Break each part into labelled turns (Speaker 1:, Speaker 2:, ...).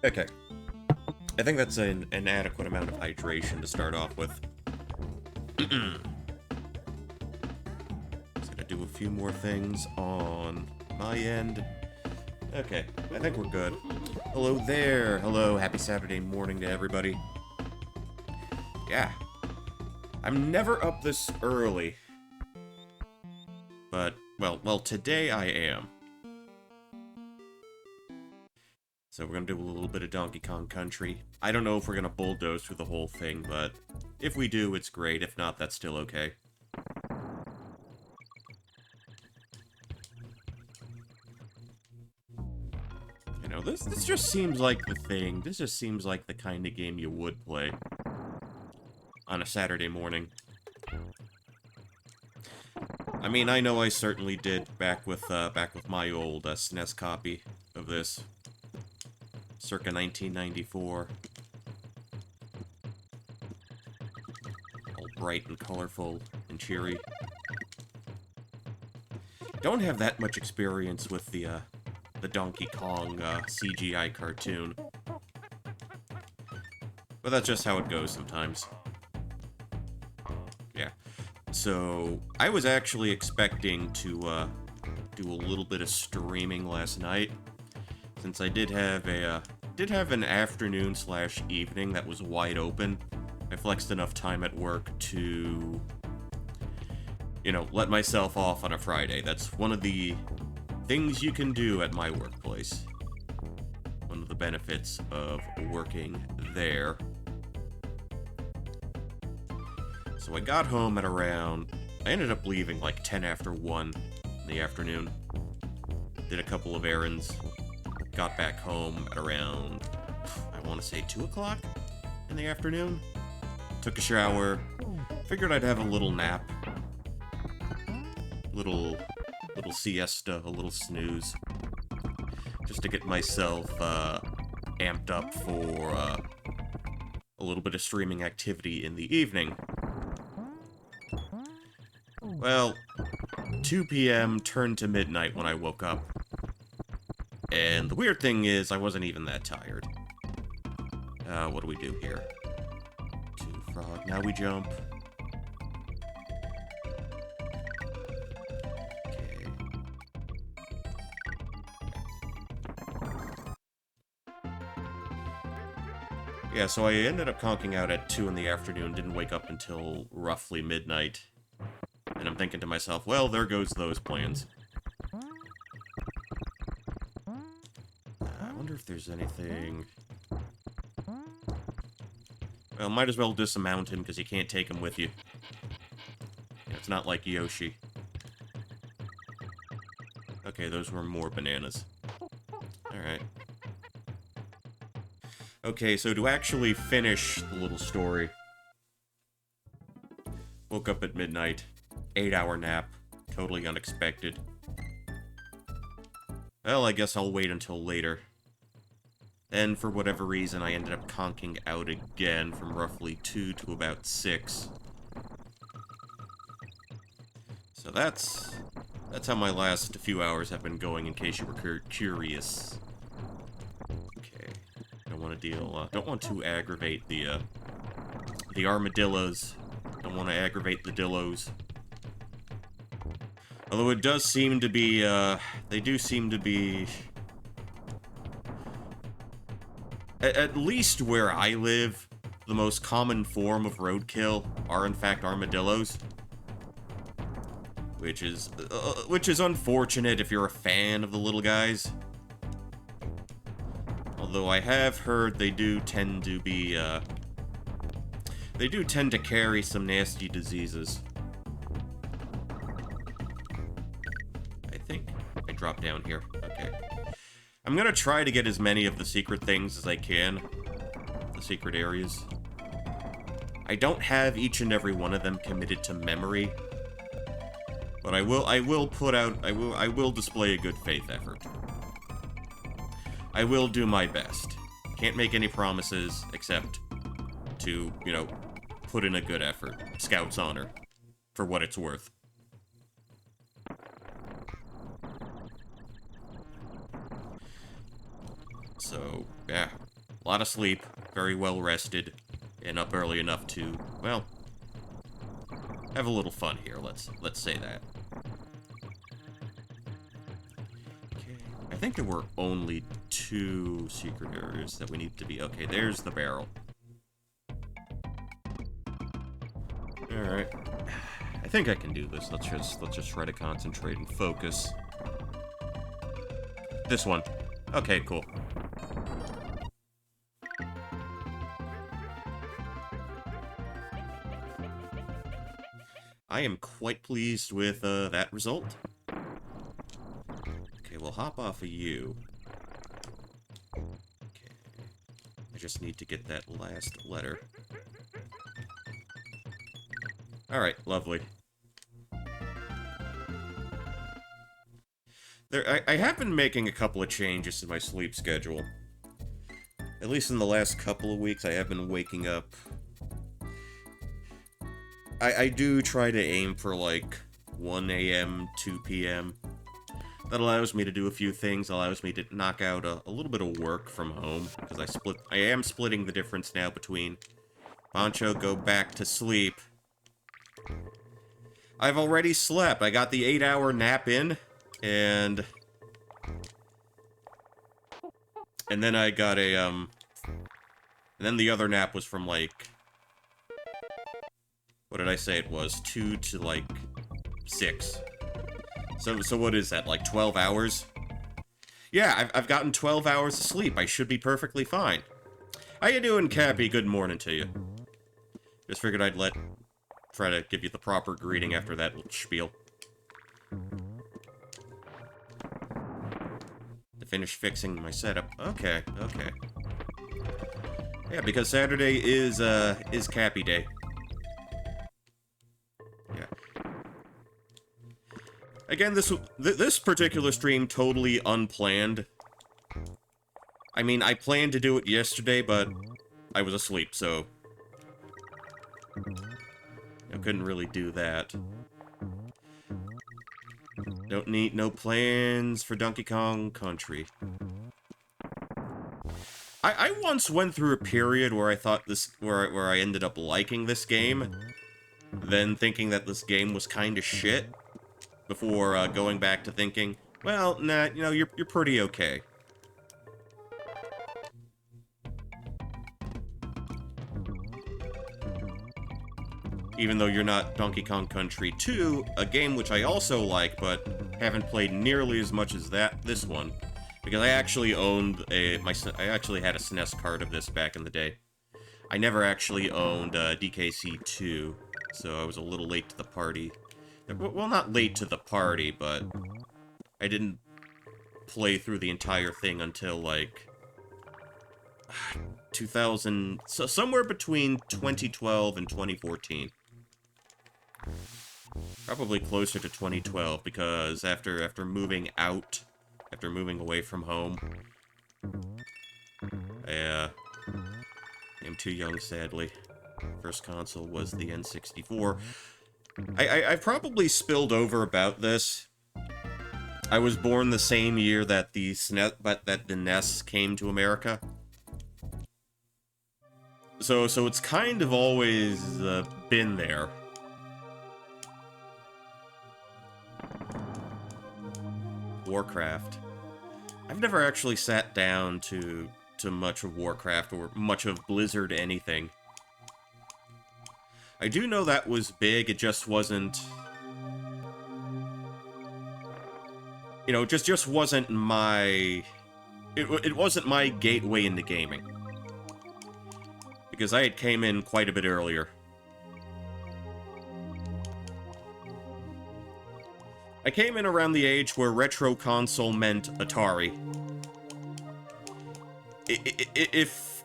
Speaker 1: Okay. I think that's an adequate amount of hydration to start off with. Just gonna do a few more things on my end. Okay, I think we're good. Hello there. Hello, happy Saturday morning to everybody. Yeah. I'm never up this early. But, well, today I am. So we're gonna do a little bit of Donkey Kong Country. I don't know if we're gonna bulldoze through the whole thing, but if we do, it's great. If not, that's still okay. You know, this just seems like the thing. This just seems like the kind of game you would play on a Saturday morning. I mean, I know I certainly did back with my old SNES copy of this, circa 1994. All bright and colorful and cheery. Don't have that much experience with the Donkey Kong CGI cartoon, but that's just how it goes sometimes. Yeah. So, I was actually expecting to do a little bit of streaming last night, since I did have an afternoon/evening that was wide open. I flexed enough time at work to, you know, let myself off on a Friday. That's one of the things you can do at my workplace. One of the benefits of working there. So I got home at around... I ended up leaving like 10 after 1 in the afternoon. Did a couple of errands. Got back home at around, I want to say 2 o'clock in the afternoon. Took a shower. Figured I'd have a little nap. Little siesta, a little snooze. Just to get myself amped up for a little bit of streaming activity in the evening. Well, 2 p.m. turned to midnight when I woke up. And the weird thing is, I wasn't even that tired. What do we do here? 2 frog, now we jump. Okay. Yeah, so I ended up conking out at 2 in the afternoon, didn't wake up until roughly midnight. And I'm thinking to myself, well, there goes those plans. I wonder if there's anything... Well, might as well dismount him, because you can't take him with you. It's not like Yoshi. Okay, those were more bananas. Alright. Okay, so to actually finish the little story... Woke up at midnight. 8-hour nap. Totally unexpected. Well, I guess I'll wait until later. Then, for whatever reason, I ended up conking out again from roughly 2 to about 6. So that's how my last few hours have been going, in case you were curious. Okay. Don't want to aggravate the armadillos. Don't want to aggravate the dillos. Although it does seem to be, they do seem to be... At least where I live, the most common form of roadkill are in fact armadillos. Which is unfortunate if you're a fan of the little guys. Although I have heard they do tend to be, they do tend to carry some nasty diseases. I think I dropped down here. Okay. I'm gonna try to get as many of the secret things as I can. The secret areas. I don't have each and every one of them committed to memory. But I will put out, I will display a good faith effort. I will do my best. Can't make any promises except to, you know, put in a good effort. Scout's honor. For what it's worth. So, yeah. A lot of sleep, very well rested, and up early enough to, well, have a little fun here, let's say that. Okay, I think there were only 2 secret areas that we need to be. Okay, there's the barrel. Alright. I think I can do this. Let's just try to concentrate and focus. This one. Okay, cool. I am quite pleased with that result. Okay, we'll hop off of you. Okay. I just need to get that last letter. Alright, lovely. I have been making a couple of changes to my sleep schedule. At least in the last couple of weeks, I have been waking up. I do try to aim for, like, 1 a.m., 2 p.m. That allows me to do a few things, allows me to knock out a little bit of work from home, because I am splitting the difference now between Pancho, go back to sleep. I've already slept. I got the 8-hour nap in, and then I got a, and then the other nap was from, like, what did I say it was? 2 to, like, 6. So what is that, like 12 hours? Yeah, I've gotten 12 hours of sleep. I should be perfectly fine. How you doing, Cappy? Good morning to you. Just figured I'd try to give you the proper greeting after that little spiel. To finish fixing my setup. Okay, okay. Yeah, because Saturday is Cappy Day. Yeah. Again, this particular stream totally unplanned. I mean, I planned to do it yesterday, but I was asleep, so I couldn't really do that. Don't need no plans for Donkey Kong Country. I once went through a period where I thought where I ended up liking this game, then thinking that this game was kind of shit, before going back to thinking, well, nah, you know, you're pretty okay. Even though you're not Donkey Kong Country 2, a game which I also like, but haven't played nearly as much as this one, because I actually owned I actually had a SNES card of this back in the day. I never actually owned DKC 2, so I was a little late to the party. Well, not late to the party, but I didn't play through the entire thing until, like, 2000... So somewhere between 2012 and 2014. Probably closer to 2012, because after moving out, after moving away from home, I am too young, sadly. First console was the N64. I probably spilled over about this. I was born the same year that the NES came to America. So it's kind of always been there. Warcraft. I've never actually sat down to much of Warcraft or much of Blizzard anything. I do know that was big, it just wasn't... You know, it just wasn't my... It wasn't my gateway into gaming. Because I had came in quite a bit earlier. I came in around the age where retro console meant Atari.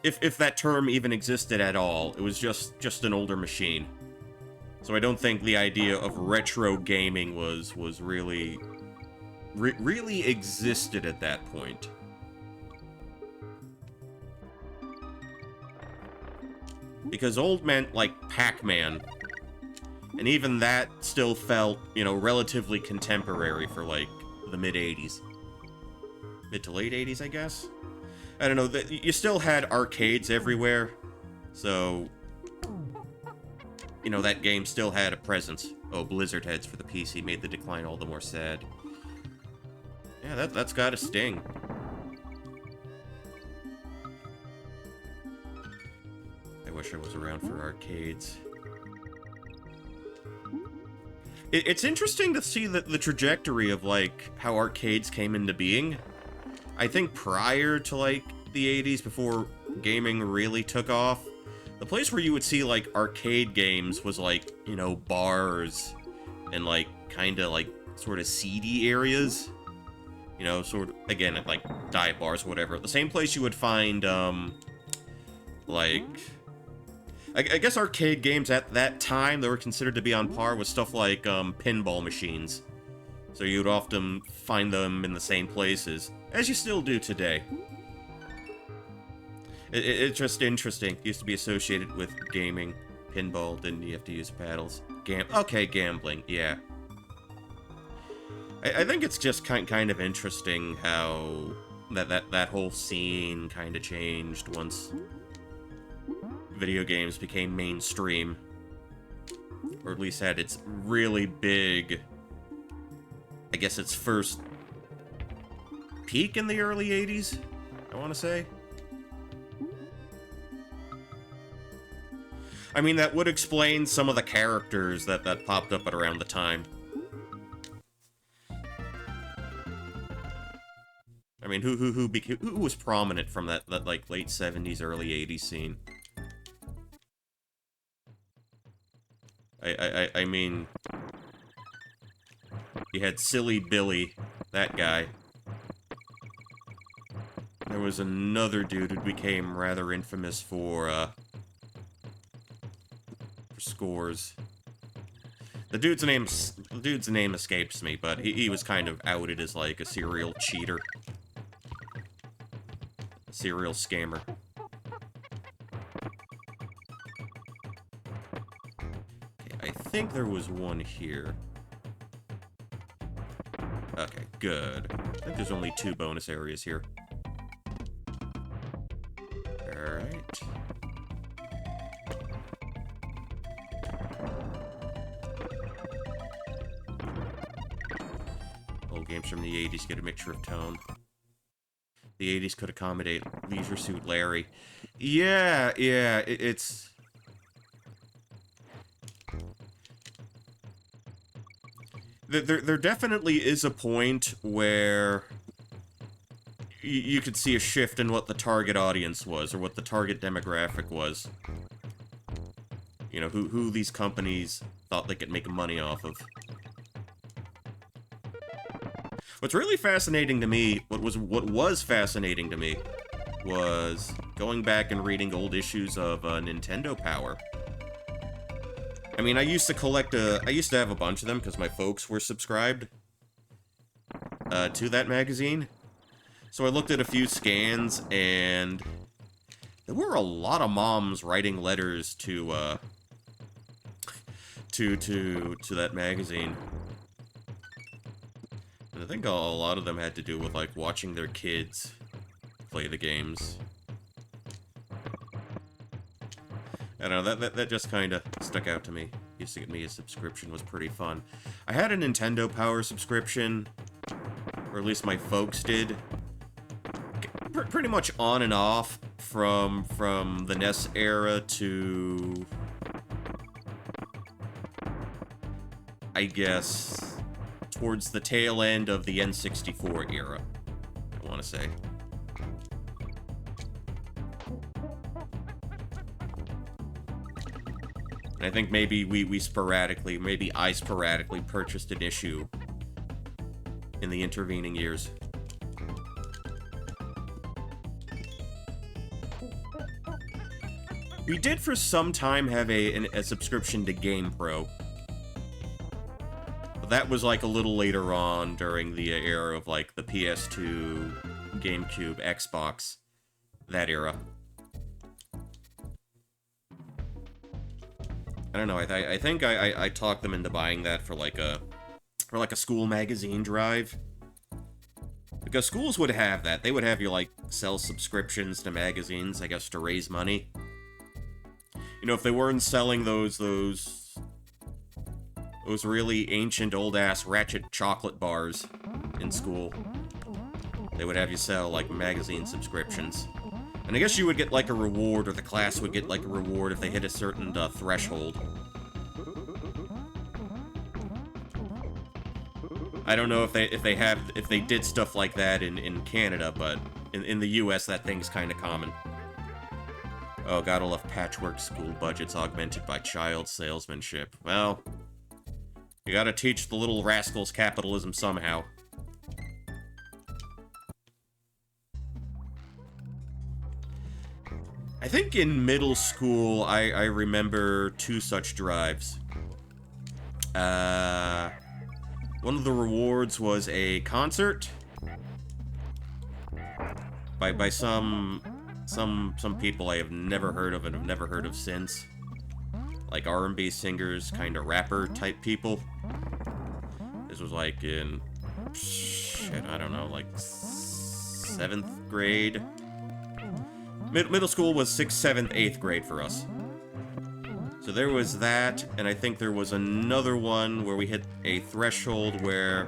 Speaker 1: If that term even existed at all, it was just an older machine. So I don't think the idea of retro gaming was really really existed at that point. Because old meant like Pac-Man. And even that still felt, you know, relatively contemporary for like the mid-80s. Mid to late 80s, I guess? I don't know, you still had arcades everywhere. So, you know, that game still had a presence. Oh, Blizzard heads for the PC made the decline all the more sad. Yeah, that's gotta sting. I wish I was around for arcades. It's interesting to see the trajectory of, like, how arcades came into being. I think prior to, like, the 80s, before gaming really took off, the place where you would see, like, arcade games was, like, you know, bars and, like, kinda, like, sort of seedy areas. You know, sort of, again, at, like, dive bars or whatever. The same place you would find, like... I guess arcade games at that time, they were considered to be on par with stuff like, pinball machines. So you'd often find them in the same places, as you still do today. It's just interesting. It used to be associated with gaming. Pinball, didn't you have to use paddles? Okay, gambling, yeah. I think it's just kind of interesting how that whole scene kind of changed once video games became mainstream. Or at least had its really big, I guess its first peak in the early 80s, I want to say. I mean, that would explain some of the characters that popped up at around the time. I mean, who was prominent from that like late 70s, early 80s scene? I mean, you had Silly Billy, that guy. There was another dude who became rather infamous for scores. The dude's name escapes me, but he was kind of outed as like a serial cheater. A serial scammer. I think there was one here. Okay, good. I think there's only 2 bonus areas here. Alright. Old games from the 80s get a mixture of tone. The 80s could accommodate Leisure Suit Larry. Yeah, it's... There definitely is a point where you could see a shift in what the target audience was, or what the target demographic was. You know, who these companies thought they could make money off of. What's really fascinating to me, what was fascinating to me, was going back and reading old issues of Nintendo Power. I mean, I used to have a bunch of them because my folks were subscribed to that magazine. So I looked at a few scans, and there were a lot of moms writing letters to that magazine. And I think a lot of them had to do with, like, watching their kids play the games. I don't know, that just kind of stuck out to me. Used to get me a subscription, was pretty fun. I had a Nintendo Power subscription, or at least my folks did. Pretty much on and off from the NES era to, I guess, towards the tail end of the N64 era, I want to say. And I think maybe I sporadically purchased an issue in the intervening years. We did for some time have a subscription to GamePro. But that was like a little later on during the era of like the PS2, GameCube, Xbox, that era. I don't know, I think I talked them into buying that for like a school magazine drive. Because schools would have that. They would have you, like, sell subscriptions to magazines, I guess, to raise money. You know, if they weren't selling those really ancient, old-ass Ratchet chocolate bars in school, they would have you sell, like, magazine subscriptions. And I guess you would get, like, a reward, or the class would get, like, a reward if they hit a certain threshold. I don't know if they did stuff like that in Canada, but in the US that thing's kind of common. Oh, gotta love patchwork school budgets augmented by child salesmanship. Well, you gotta teach the little rascals capitalism somehow. I think in middle school I remember 2 such drives. One of the rewards was a concert by some people I have never heard of and have never heard of since. Like R&B singers, kind of rapper type people. This was like in, shit, I don't know, like 7th grade. Middle school was 6th, 7th, 8th grade for us. So there was that, and I think there was another one where we hit a threshold where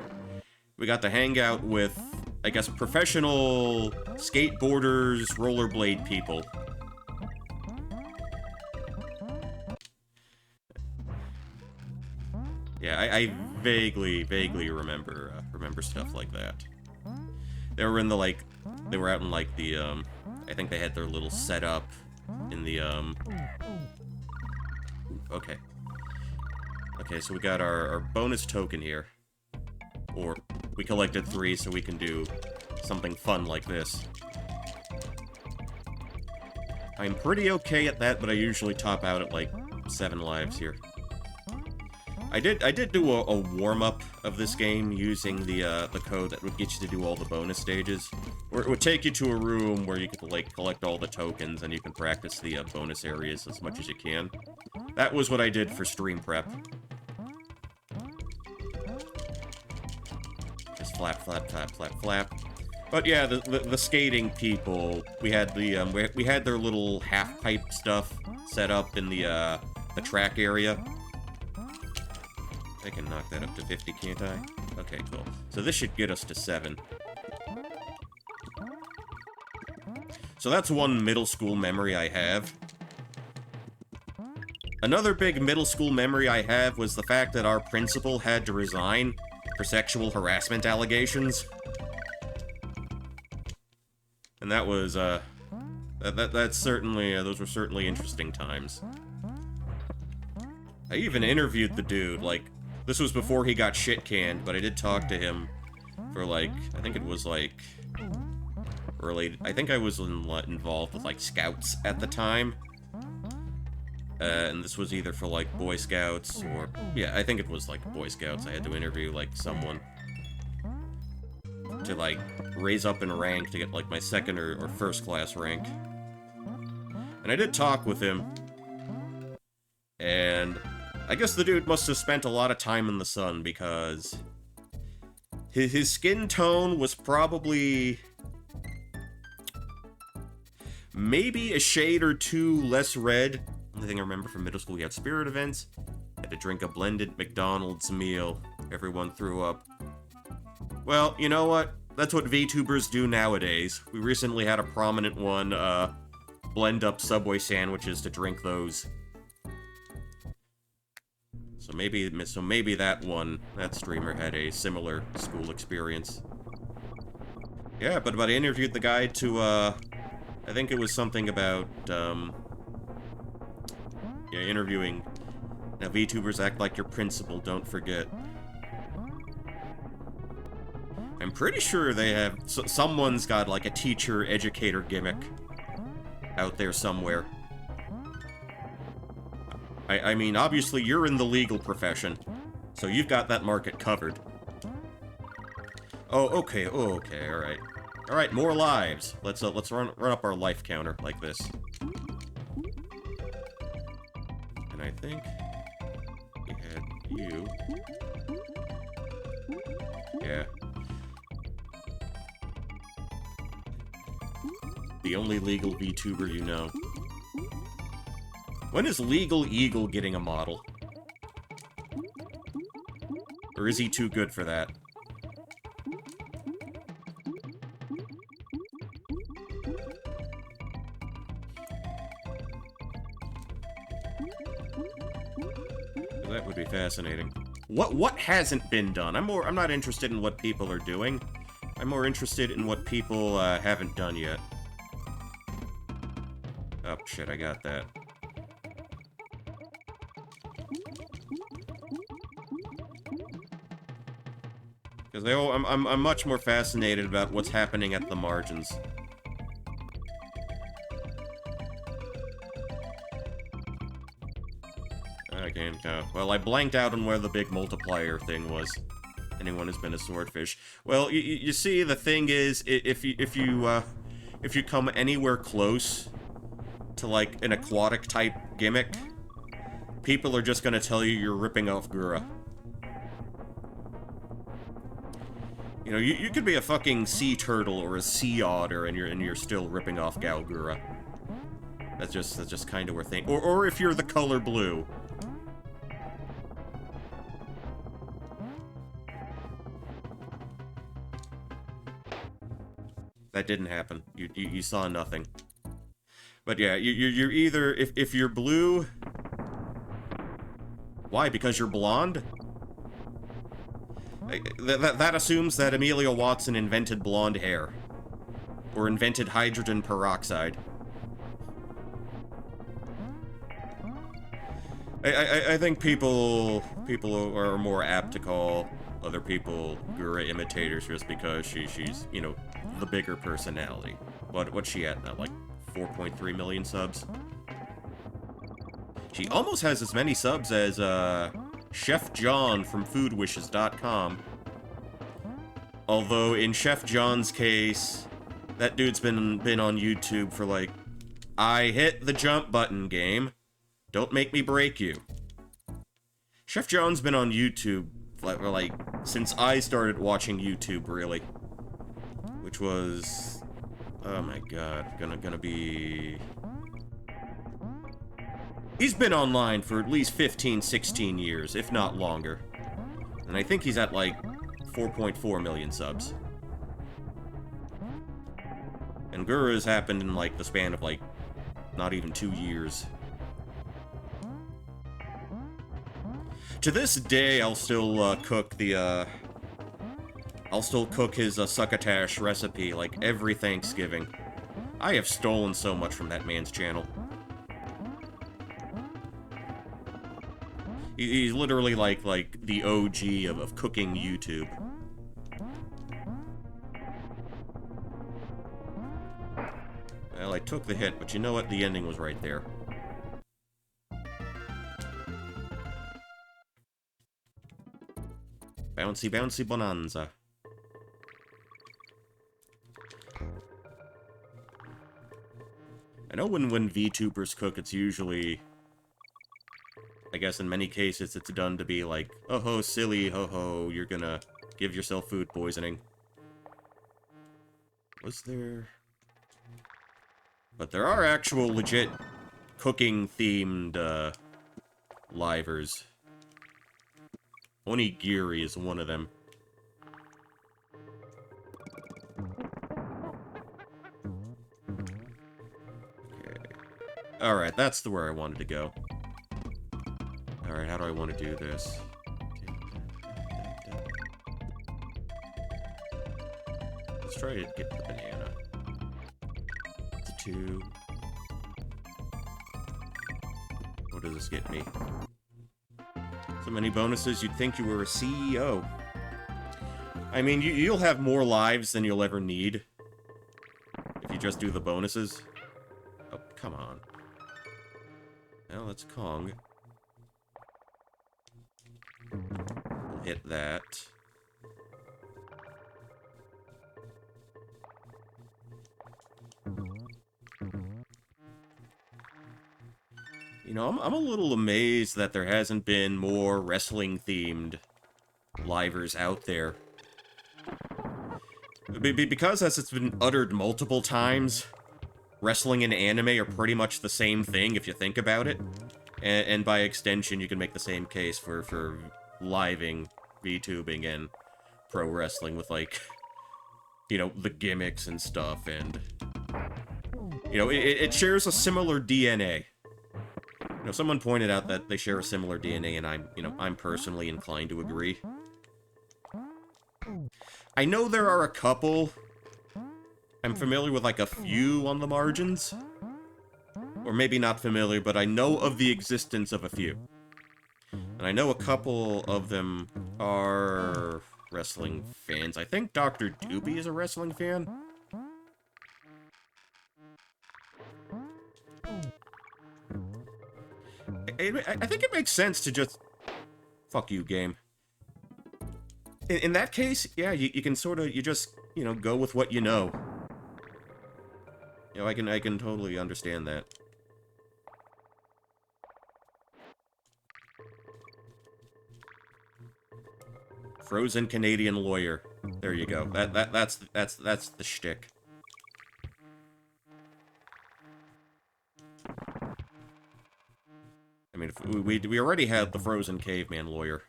Speaker 1: we got to hang out with, I guess, professional skateboarders, rollerblade people. Yeah, I vaguely remember stuff like that. They were in the, they were out in, the, I think they had their little setup in the, Okay. Okay, so we got our bonus token here. Or, we collected 3, so we can do something fun like this. I'm pretty okay at that, but I usually top out at, 7 lives here. I did do a warm-up of this game using the code that would get you to do all the bonus stages. Or it would take you to a room where you could, collect all the tokens, and you can practice the bonus areas as much as you can. That was what I did for stream prep. Just flap, flap, flap, flap, flap. But yeah, the skating people, we had the we had their little half pipe stuff set up in the track area. I can knock that up to 50, can't I? Okay, cool. So this should get us to 7. So that's one middle school memory I have. Another big middle school memory I have was the fact that our principal had to resign for sexual harassment allegations. And that was, that's certainly, those were certainly interesting times. I even interviewed the dude, this was before he got shit-canned, but I did talk to him for, I think it was, early, I think I was involved with, scouts at the time. And this was either for, Boy Scouts, or... Yeah, I think it was, Boy Scouts. I had to interview, someone to, raise up in rank to get, my second or first class rank. And I did talk with him. And I guess the dude must have spent a lot of time in the sun, because his skin tone was probably maybe a shade or 2 less red. Only thing I remember from middle school, we had spirit events, had to drink a blended McDonald's meal, everyone threw up. Well, you know what? That's what VTubers do nowadays. We recently had a prominent one, blend up Subway sandwiches to drink those. So maybe that streamer had a similar school experience. Yeah, but I interviewed the guy to, I think it was something about, yeah, interviewing. Now, VTubers act like your principal, don't forget. I'm pretty sure they have... someone's got, a teacher-educator gimmick out there somewhere. I mean, obviously you're in the legal profession, so you've got that market covered. Oh, okay, alright. Alright, more lives. Let's run up our life counter like this. And I think we had you. Yeah. The only legal VTuber you know. When is Legal Eagle getting a model? Or is he too good for that? That would be fascinating. What hasn't been done? I'm not interested in what people are doing. I'm more interested in what people haven't done yet. Oh shit, I got that. Because I'm much more fascinated about what's happening at the margins. Okay, well, I blanked out on where the big multiplier thing was. Anyone who's been a swordfish. Well, you see, the thing is, if you come anywhere close to like an aquatic type gimmick, people are just gonna tell you you're ripping off Gura. You know, you could be a fucking sea turtle or a sea otter, and you're still ripping off Galgura. That's just kind of where things. Or if you're the color blue. That didn't happen. You saw nothing. But yeah, you're either if you're blue. Why? Because you're blonde? That assumes that Amelia Watson invented blonde hair. Or invented hydrogen peroxide. I think people are more apt to call other people Gura imitators just because she's, you know, the bigger personality. What's she at now? Like 4.3 million subs? She almost has as many subs as, Chef John from foodwishes.com. Although, in Chef John's case, that dude's been on YouTube for, like, I hit the jump button game. Don't make me break you. Chef John's been on YouTube, like, since I started watching YouTube, really. Which was... oh my god, gonna be... He's been online for at least 15, 16 years, if not longer. And I think he's at, like, 4.4 million subs. And Gura's happened in, like, the span of, like, not even 2 years. To this day, I'll still, cook the, I'll still cook his, succotash recipe, like, every Thanksgiving. I have stolen so much from that man's channel. He's literally like the OG of cooking YouTube. Well, I took the hit, but you know what? The ending was right there. Bouncy, bouncy bonanza. I know when VTubers cook, it's usually... I guess in many cases it's done to be like, oh ho, silly, ho ho, you're gonna give yourself food poisoning. Was there... But there are actual legit cooking-themed, livers. Onigiri is one of them. Okay. Alright, that's the where I wanted to go. Alright, how do I want to do this? Let's try to get the banana. It's a 2. What does this get me? So many bonuses, you'd think you were a CEO. I mean, you'll have more lives than you'll ever need. If you just do the bonuses. Oh, come on. Well, that's Kong. We'll hit that. You know, I'm a little amazed that there hasn't been more wrestling-themed livers out there. Because, as it's been uttered multiple times, wrestling and anime are pretty much the same thing if you think about it. And by extension, you can make the same case for living, VTubing, and pro wrestling with, like, you know, the gimmicks and stuff, and... You know, it shares a similar DNA. You know, someone pointed out that they share a similar DNA, and I'm personally inclined to agree. I know there are a couple. I'm familiar with, like, a few on the margins. Or maybe not familiar, but I know of the existence of a few. And I know a couple of them are wrestling fans. I think Dr. Doobie is a wrestling fan. I think it makes sense to just... Fuck you, game. In that case, yeah, you can sort of, you just, you know, go with what you know. You know, I can totally understand that. Frozen Canadian lawyer. There you go. That's the shtick. I mean, we already had the frozen caveman lawyer.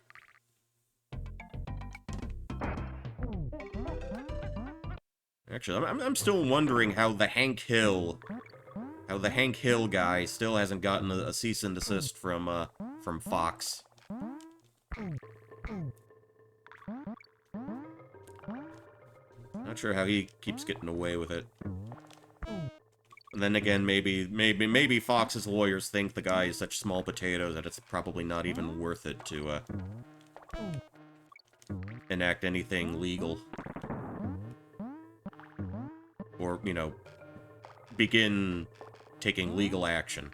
Speaker 1: Actually, I'm still wondering how the Hank Hill guy still hasn't gotten a cease and desist from Fox. Not sure how he keeps getting away with it. And then again, maybe Fox's lawyers think the guy is such small potatoes that it's probably not even worth it to enact anything legal. Or, you know, begin taking legal action.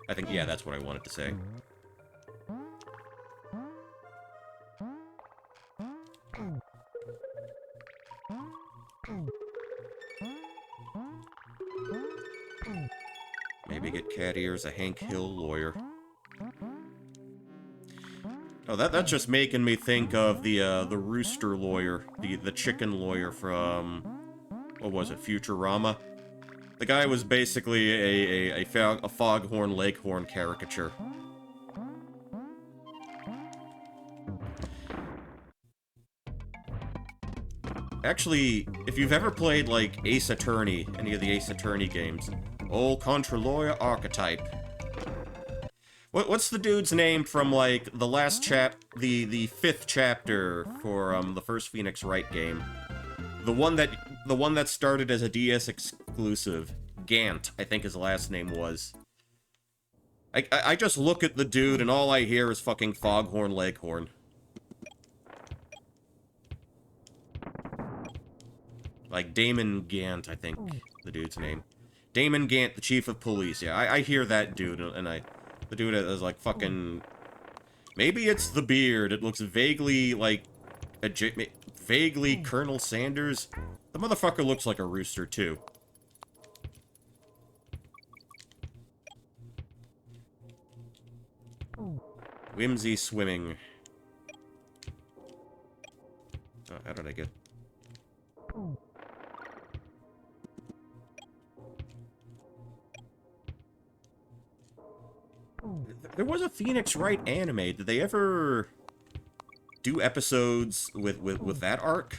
Speaker 1: I think, yeah, that's what I wanted to say. Maybe get cat ears, a Hank Hill lawyer. Oh, that's just making me think of the rooster lawyer, the chicken lawyer from, what was it, Futurama? The guy was basically a foghorn leghorn caricature. Actually, if you've ever played, like, Ace Attorney, any of the Ace Attorney games, old contra lawyer archetype. What's the dude's name from, like, the last the fifth chapter for, the first Phoenix Wright game? The one that started as a DS exclusive. Gant, I think his last name was. I just look at the dude and all I hear is fucking foghorn leghorn. Like, Damon Gant, I think, the dude's name. Damon Gant, the chief of police, yeah, I hear that dude, and the dude is like fucking... Maybe it's the beard, it looks vaguely like... vaguely Colonel Sanders? The motherfucker looks like a rooster, too. Whimsy swimming. Oh, how did I get... There was a Phoenix Wright anime. Did they ever do episodes with that arc?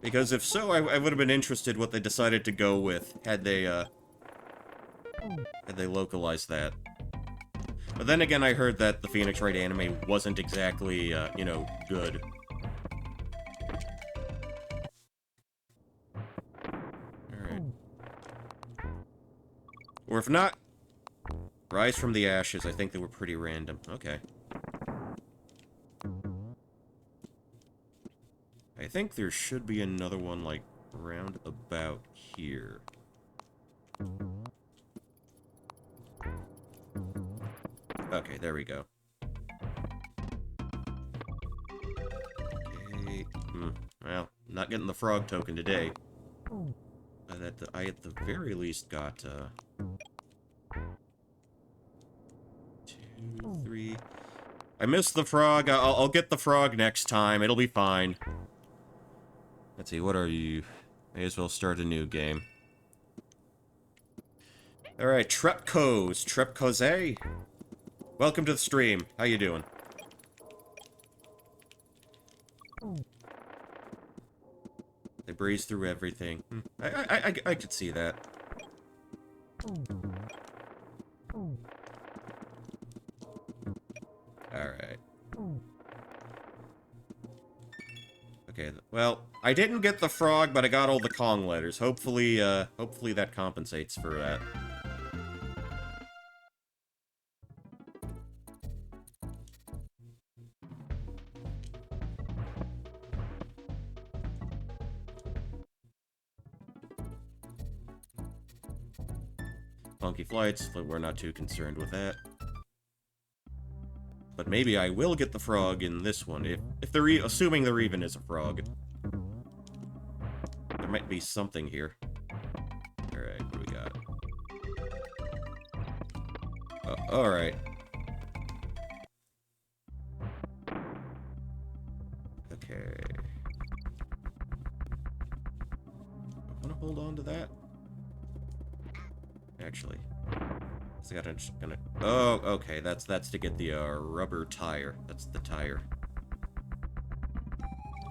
Speaker 1: Because if so, I would have been interested what they decided to go with had they localized that. But then again, I heard that the Phoenix Wright anime wasn't exactly, you know, good. Or if not, Rise from the Ashes, I think they were pretty random. Okay. I think there should be another one, like, round about here. Okay, there we go. Okay. Well, not getting the frog token today. But I at the very least got, 2, 3... I missed the frog. I'll get the frog next time. It'll be fine. Let's see, what are you? May as well start a new game. Alright, Trepkoze. Welcome to the stream. How you doing? They breeze through everything. I could see that. Alright. Okay, well, I didn't get the frog, but I got all the Kong letters. Hopefully that compensates for that. Funky flights, but we're not too concerned with that. But maybe I will get the frog in this one, if there assuming there even is a frog. There might be something here. Alright, what do we got? Alright. Okay. I wanna hold on to that? Actually. I gotta just gonna. Oh, okay. That's to get the rubber tire. That's the tire.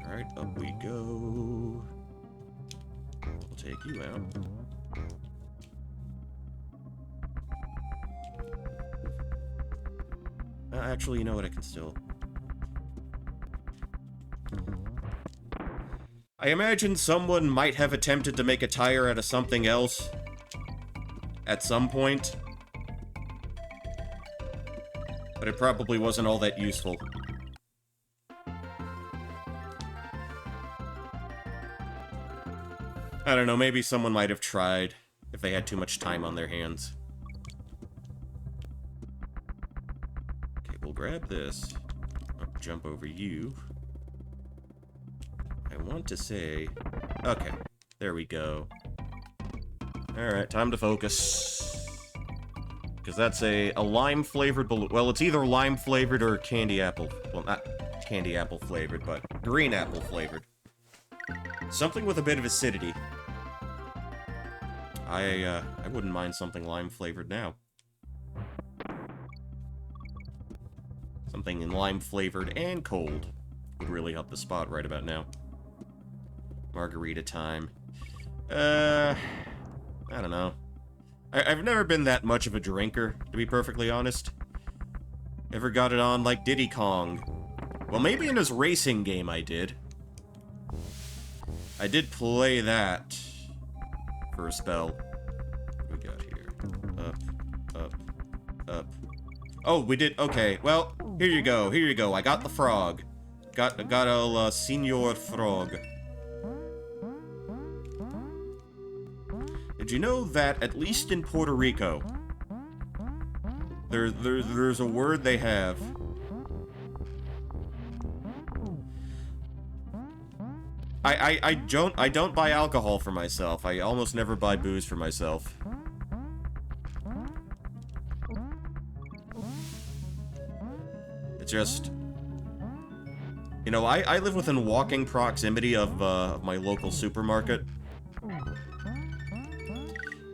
Speaker 1: All right, up we go. We'll take you out. Actually, you know what? I can still. I imagine someone might have attempted to make a tire out of something else at some point. But it probably wasn't all that useful. I don't know, maybe someone might have tried if they had too much time on their hands. Okay, we'll grab this. I'll jump over you. I want to say... Okay, there we go. Alright, time to focus. Because that's a lime-flavored balloon. Well, it's either lime-flavored or candy apple. Well, not candy apple-flavored, but green apple-flavored. Something with a bit of acidity. I wouldn't mind something lime-flavored now. Something in lime-flavored and cold would really help the spot right about now. Margarita time. I don't know. I've never been that much of a drinker, to be perfectly honest. Ever got it on like Diddy Kong? Well, maybe in his racing game I did. I did play that for a spell. What do we got here? Up. Oh, we did. Okay, well, here you go. Here you go. I got the frog. Got a Senor Frog. Did you know that, at least in Puerto Rico, there's a word they have. I don't buy alcohol for myself. I almost never buy booze for myself. It's just, you know, I live within walking proximity of my local supermarket.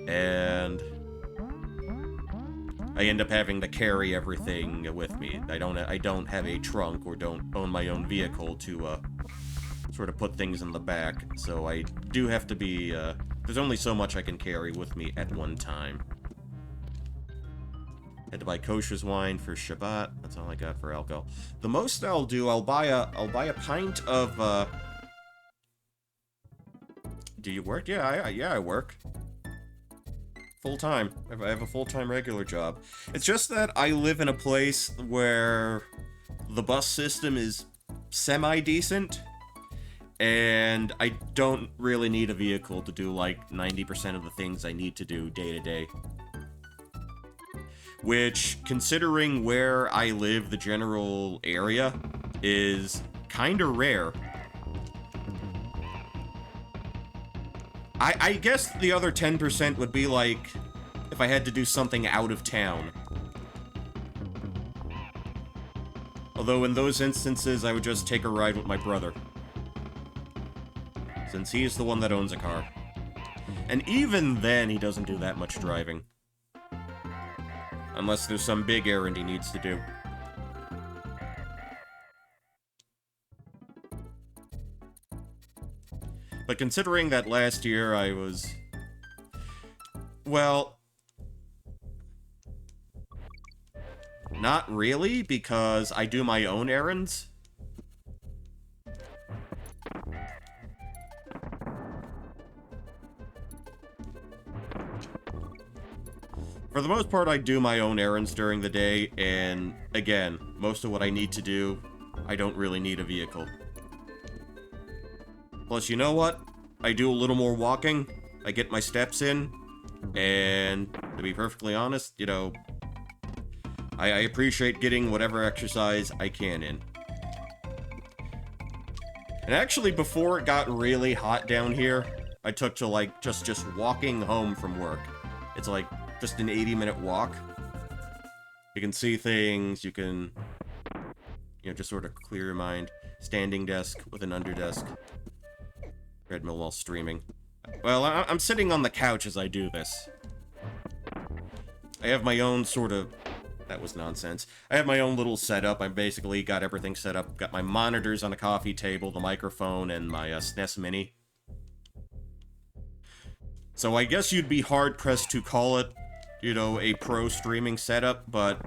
Speaker 1: And I end up having to carry everything with me. I don't have a trunk or don't own my own vehicle to sort of put things in the back. So I do have to be there's only so much I can carry with me at one time. Had to buy kosher's wine for Shabbat. That's all I got for alcohol. The most I'll do, I'll buy a pint of Do you work? Yeah, I work. Full-time. I have a full-time regular job. It's just that I live in a place where the bus system is semi-decent, and I don't really need a vehicle to do, like, 90% of the things I need to do day to day. which, considering where I live, the general area, is kinda rare. I guess the other 10% would be like, if I had to do something out of town. Although in those instances, I would just take a ride with my brother, since he's the one that owns a car. And even then, he doesn't do that much driving. Unless there's some big errand he needs to do. But considering that last year I was... well... not really, because I do my own errands. For the most part, I do my own errands during the day, and again, most of what I need to do, I don't really need a vehicle. Plus, you know what? I do a little more walking, I get my steps in, and to be perfectly honest, you know, I appreciate getting whatever exercise I can in. And actually, before it got really hot down here, I took to, like, just walking home from work. It's like, just an 80-minute walk. You can see things, you can, you know, just sort of clear your mind. Standing desk with an underdesk. Treadmill while streaming. Well, I'm sitting on the couch as I do this. I have my own sort of... that was nonsense. I have my own little setup. I basically got everything set up. Got my monitors on a coffee table, the microphone, and my SNES Mini. So I guess you'd be hard-pressed to call it, you know, a pro streaming setup, but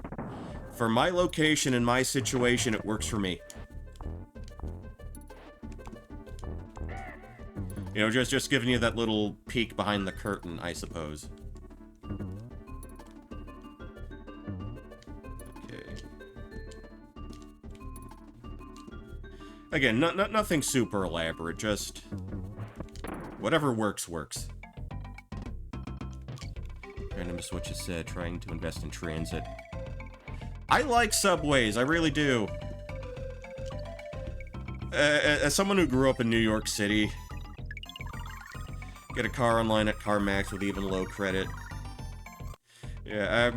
Speaker 1: for my location and my situation, it works for me. You know, just giving you that little peek behind the curtain, I suppose. Again, nothing super elaborate, just... whatever works, works. Trying to miss what you said, trying to invest in transit. I like subways, I really do. As someone who grew up in New York City, get a car online at CarMax with even low credit. Yeah,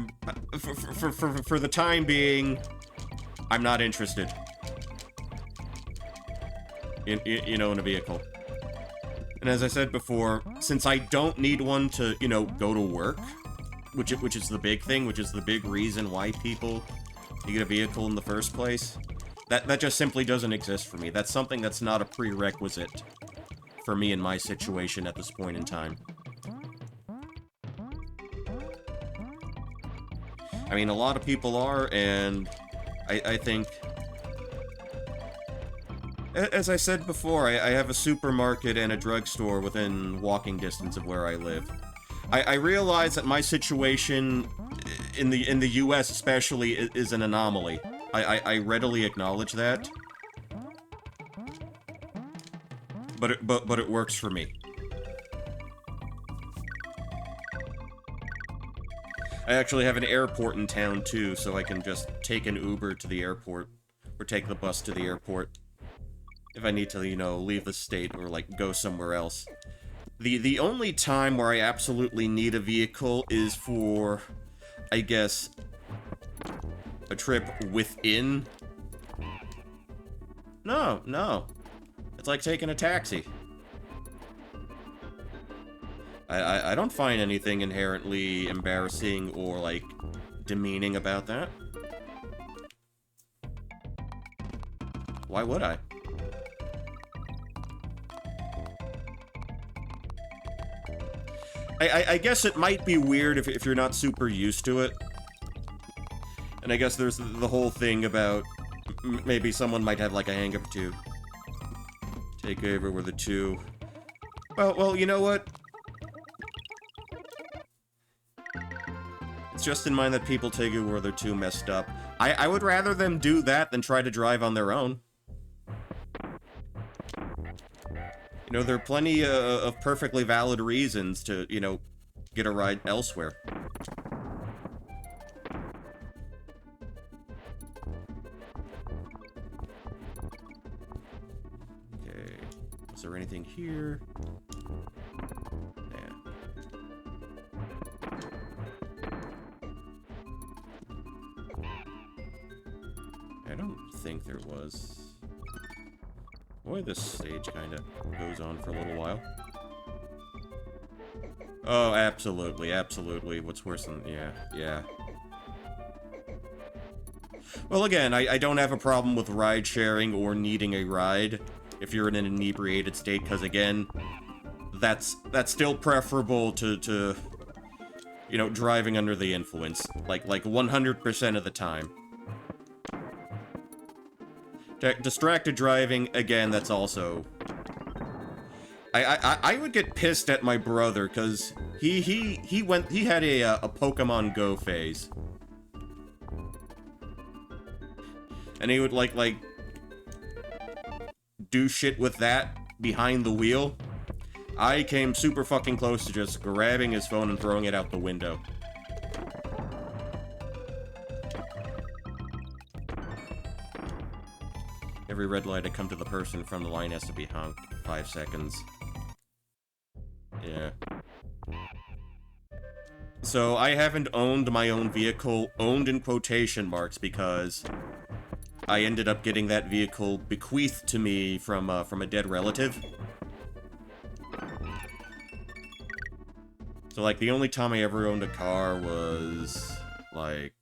Speaker 1: for the time being, I'm not interested. You know, in a vehicle. And as I said before, since I don't need one to, you know, go to work, which is the big thing, which is the big reason why people need a vehicle in the first place, that just simply doesn't exist for me. That's something that's not a prerequisite for me in my situation at this point in time. I mean, a lot of people are, and I think... as I said before, I have a supermarket and a drugstore within walking distance of where I live. I realize that my situation, in the US especially, is an anomaly. I readily acknowledge that. But it works for me. I actually have an airport in town too, so I can just take an Uber to the airport, or take the bus to the airport. If I need to, you know, leave the state or, like, go somewhere else. The only time where I absolutely need a vehicle is for, I guess, a trip within... No. It's like taking a taxi. I don't find anything inherently embarrassing or, like, demeaning about that. Why would I? I guess it might be weird if you're not super used to it. And I guess there's the whole thing about maybe someone might have like a hang-up to take over with the two. Well, you know what? It's just in mind that people take it where they're too messed up. I would rather them do that than try to drive on their own. You know, there are plenty of perfectly valid reasons to, you know, get a ride elsewhere. Is there anything here? Yeah. I don't think there was. Boy, this stage kind of goes on for a little while. Oh, absolutely, absolutely. What's worse than... yeah. Well, again, I don't have a problem with ride-sharing or needing a ride if you're in an inebriated state, because, again, that's still preferable to you know, driving under the influence, like 100% of the time. Distracted driving, again, that's also... I would get pissed at my brother, because he had a Pokemon Go phase. And he would, like, do shit with that behind the wheel. I came super fucking close to just grabbing his phone and throwing it out the window. Every red light I come to the person in front of the line has to be honked 5 seconds. Yeah. So, I haven't owned my own vehicle, owned in quotation marks, because I ended up getting that vehicle bequeathed to me from a dead relative. So, like, the only time I ever owned a car was, like...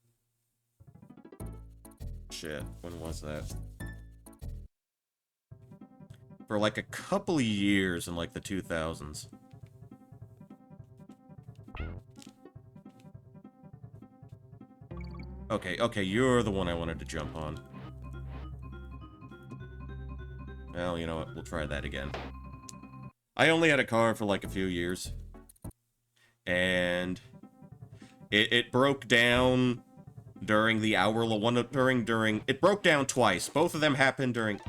Speaker 1: Shit, when was that? For, like, a couple of years in, like, the 2000s. Okay, you're the one I wanted to jump on. Well, you know what, we'll try that again. I only had a car for, like, a few years. And it broke down during the hour during it broke down twice. Both of them happened during...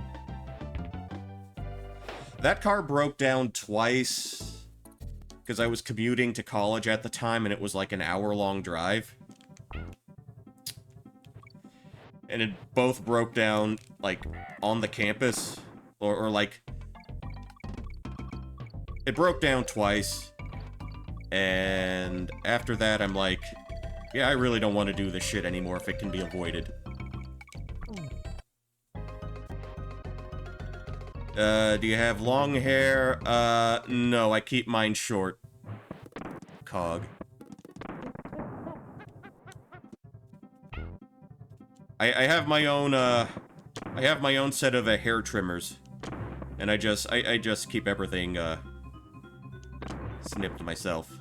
Speaker 1: That car broke down twice because I was commuting to college at the time, and it was like an hour-long drive. And it both broke down, like, on the campus, or like... It broke down twice, and after that I'm like, yeah, I really don't want to do this shit anymore if it can be avoided. Do you have long hair? No, I keep mine short. Cog. I have my own, I have my own set of, hair trimmers. And I just keep everything, snipped myself.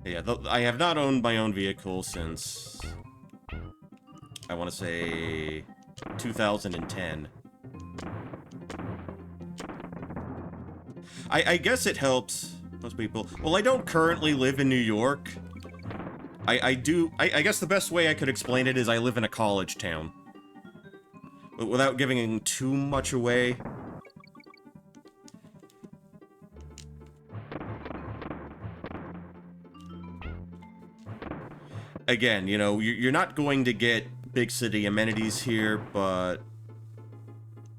Speaker 1: Yeah, I have not owned my own vehicle since, I want to say, 2010. I guess it helps most people. Well, I don't currently live in New York. I guess the best way I could explain it is I live in a college town. But without giving too much away. Again, you know, you're not going to get big city amenities here, but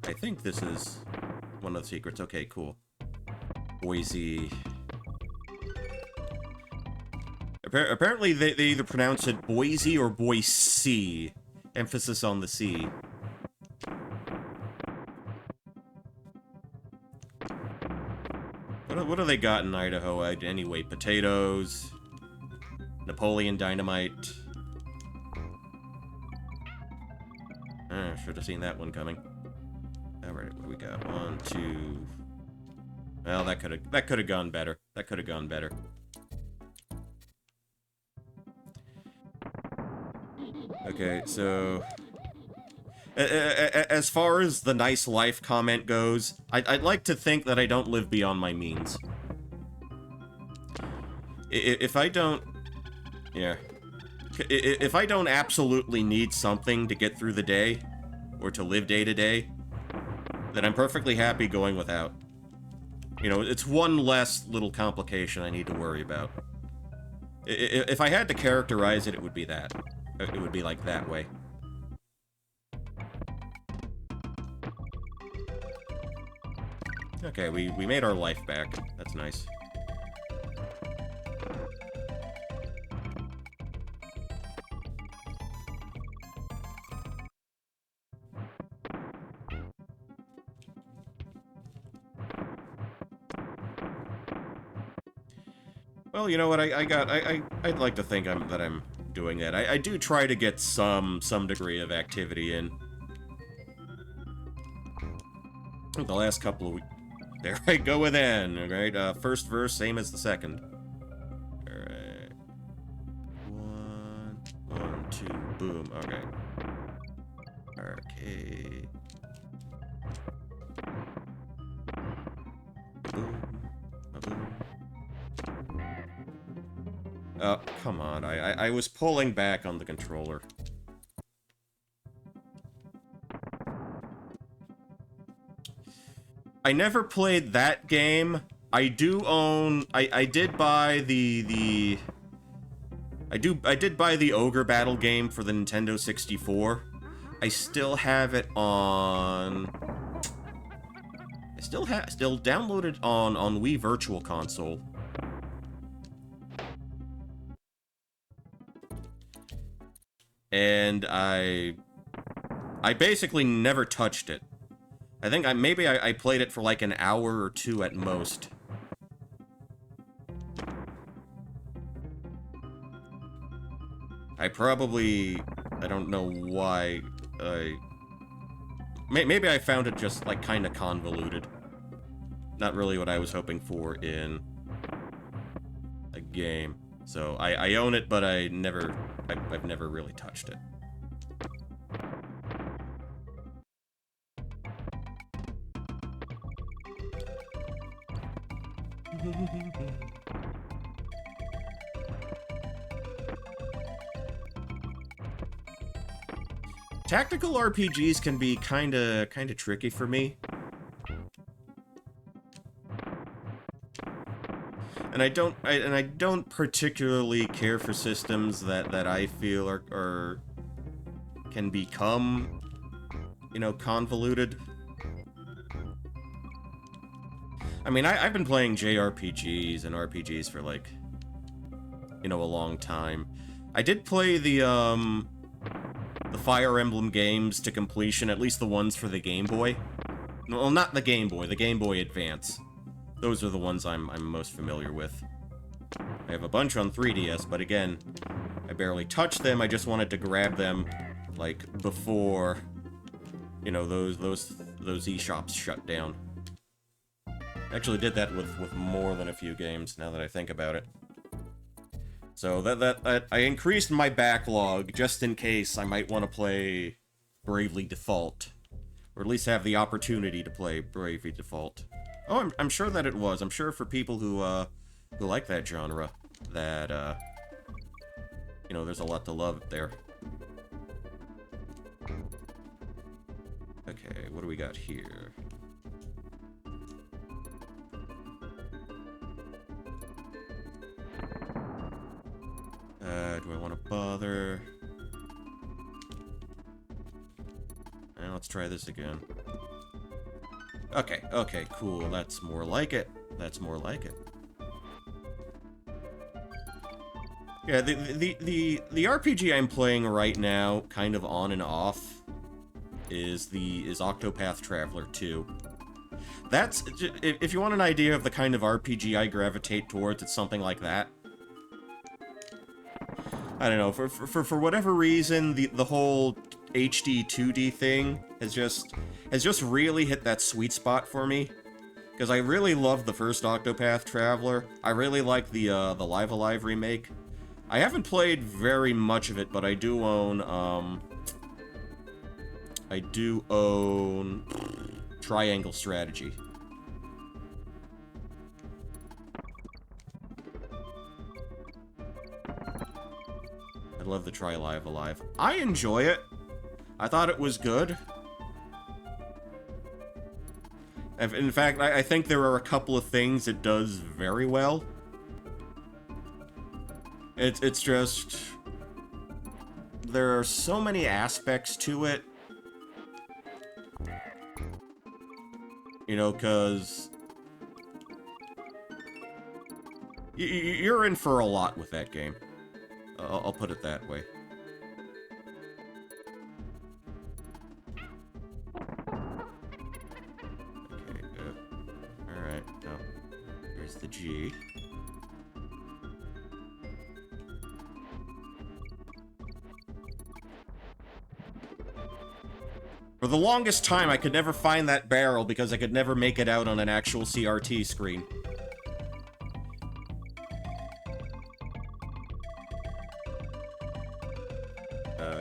Speaker 1: I think this is one of the secrets. Okay, cool. Boise. Apparently, they either pronounce it Boise or Boise. Emphasis on the C. What do they got in Idaho anyway? Potatoes. Napoleon Dynamite. Should have seen that one coming. Alright, what do we got? 1, 2... Well, that could have gone better. That could have gone better. Okay, so... As far as the nice life comment goes, I'd like to think that I don't live beyond my means. If I don't... Yeah. If I don't absolutely need something to get through the day, or to live day to day, then I'm perfectly happy going without. You know, it's one less little complication I need to worry about. If I had to characterize it, it would be that. It would be like that way. Okay, we made our life back. That's nice. Well, you know what? I'd like to think that I'm doing that. I do try to get some degree of activity in. The last couple of weeks. There I go with N, alright? First verse, same as the second. Alright. 1, 1, 2, boom. Okay. Arcade. Boom. Boom. Oh, come on. I was pulling back on the controller. I never played that game. I do own... I did buy the... I did buy the Ogre Battle game for the Nintendo 64. I still have it on... I still downloaded on Wii Virtual Console. And I basically never touched it. I think maybe I played it for like an hour or two at most. I don't know why, maybe I found it just, like, kinda convoluted. Not really what I was hoping for in a game. So, I own it, but I've never really touched it. Tactical RPGs can be kinda tricky for me. And I don't particularly care for systems that I feel are can become, you know, convoluted. I mean, I've been playing JRPGs and RPGs for, like, you know, a long time. I did play the Fire Emblem games to completion, at least the ones for the Game Boy. Well, not the Game Boy Advance. Those are the ones I'm most familiar with. I have a bunch on 3DS, but again, I barely touched them. I just wanted to grab them, like, before, you know, those eShops shut down. I actually did that with more than a few games, now that I think about it. So that I increased my backlog just in case I might want to play Bravely Default, or at least have the opportunity to play Bravely Default. Oh, I'm sure that it was. I'm sure for people who like that genre, that you know, there's a lot to love there. Okay, what do we got here? Do I want to bother? Let's try this again. Okay, cool. That's more like it. That's more like it. Yeah, the RPG I'm playing right now, kind of on and off, is Octopath Traveler 2. That's, if you want an idea of the kind of RPG I gravitate towards, it's something like that. I don't know, for whatever reason, the whole HD 2D thing has just really hit that sweet spot for me. Because I really love the first Octopath Traveler. I really like the Live Alive remake. I haven't played very much of it, but I do own Triangle Strategy. I love the Live Alive. I enjoy it. I thought it was good. In fact, I think there are a couple of things it does very well. It's just... there are so many aspects to it. You know, because... you're in for a lot with that game. I'll put it that way. Okay, good. Alright, now, here's the G. For the longest time, I could never find that barrel because I could never make it out on an actual CRT screen.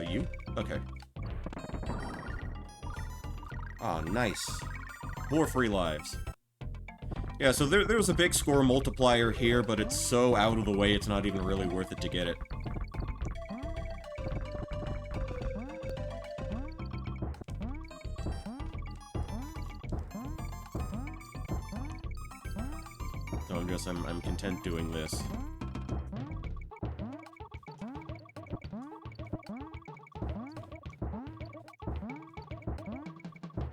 Speaker 1: You? Okay. Ah, nice. 4 free lives. Yeah, so there's a big score multiplier here, but it's so out of the way it's not even really worth it to get it. So I'm content doing this.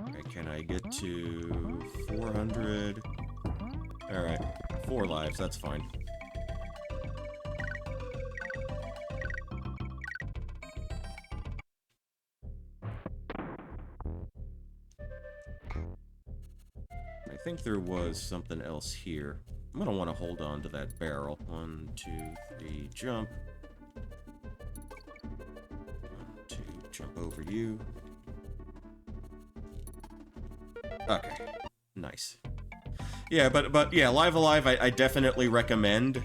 Speaker 1: Okay, can I get to 400? Alright, 4 lives, that's fine. I think there was something else here. I'm gonna want to hold on to that barrel. 1, 2, 3, jump. 1, 2, jump over you. Okay, nice. Yeah, but yeah, Live Alive I definitely recommend.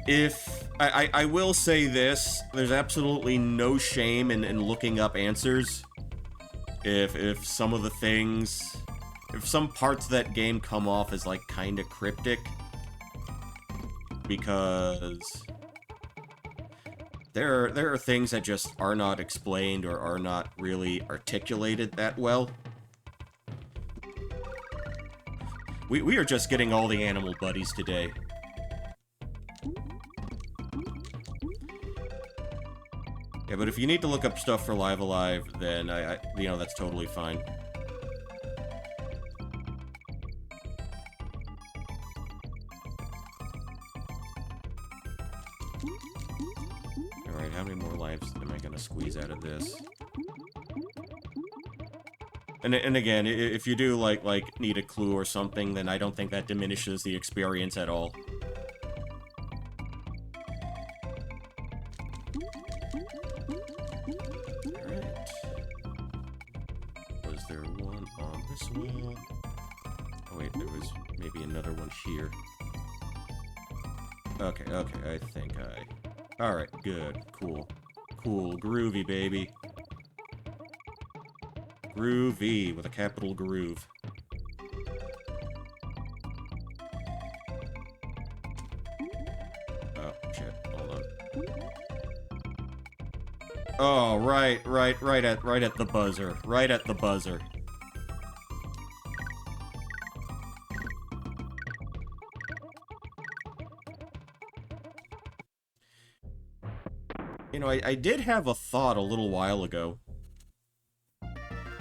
Speaker 1: If... I will say this, there's absolutely no shame in looking up answers. If some of the things... if some parts of that game come off as, like, kinda cryptic, because there are things that just are not explained or are not really articulated that well. We are just getting all the animal buddies today. Yeah, but if you need to look up stuff for Live Alive, then you know, that's totally fine. Alright, how many more lives am I gonna squeeze out of this? And again, if you do, like, need a clue or something, then I don't think that diminishes the experience at all. Alright. Was there one on this wall? Oh wait, there was maybe another one here. Okay, I think I... Alright, good, cool. Cool, groovy, baby. Groovy, with a capital groove. Oh, shit, hold on. Oh, right at the buzzer. Right at the buzzer. You know, I did have a thought a little while ago.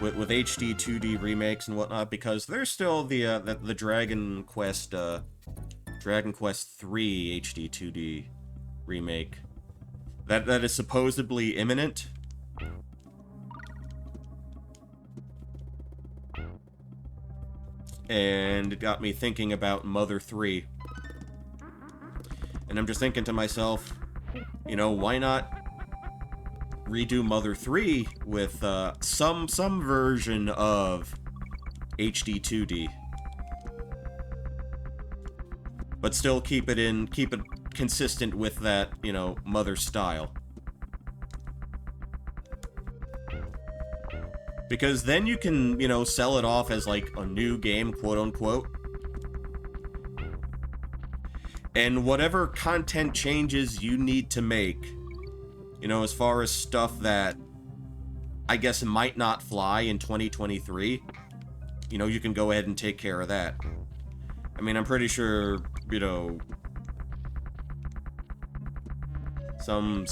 Speaker 1: With HD 2D remakes and whatnot, because there's still the Dragon Quest 3 HD 2D remake that is supposedly imminent. And it got me thinking about Mother 3. And I'm just thinking to myself, you know, why not redo Mother 3 with some version of HD 2D, but still keep it consistent with that, you know, Mother style. Because then you can, you know, sell it off as like a new game, quote unquote. And whatever content changes you need to make, you know, as far as stuff that I guess might not fly in 2023, you know, you can go ahead and take care of that. I mean, I'm pretty sure, you know, some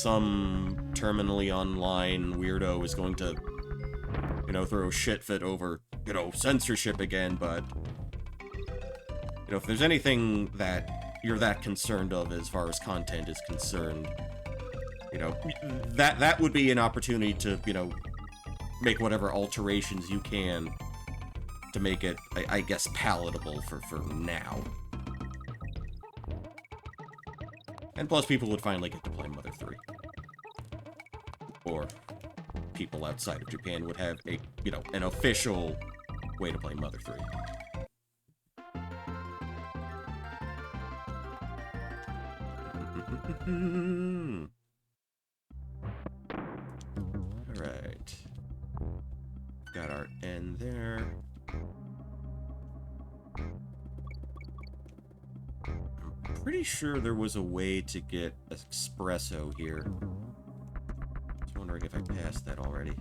Speaker 1: terminally online weirdo is going to, you know, throw a shit fit over, you know, censorship again, but, you know, if there's anything that you're that concerned of as far as content is concerned, you know, that would be an opportunity to, you know, make whatever alterations you can to make it, I guess, palatable for now. And plus, people would finally get to play Mother 3. Or people outside of Japan would have a, you know, an official way to play Mother 3. Alright. Got our N there. I'm pretty sure there was a way to get espresso here. Just wondering if I passed that already.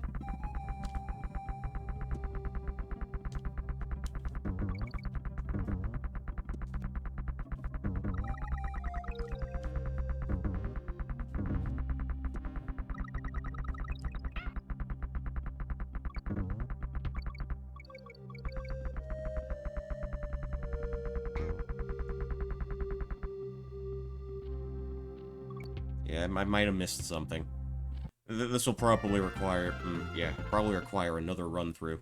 Speaker 1: Yeah, I might have missed something. This will probably require, probably require another run-through.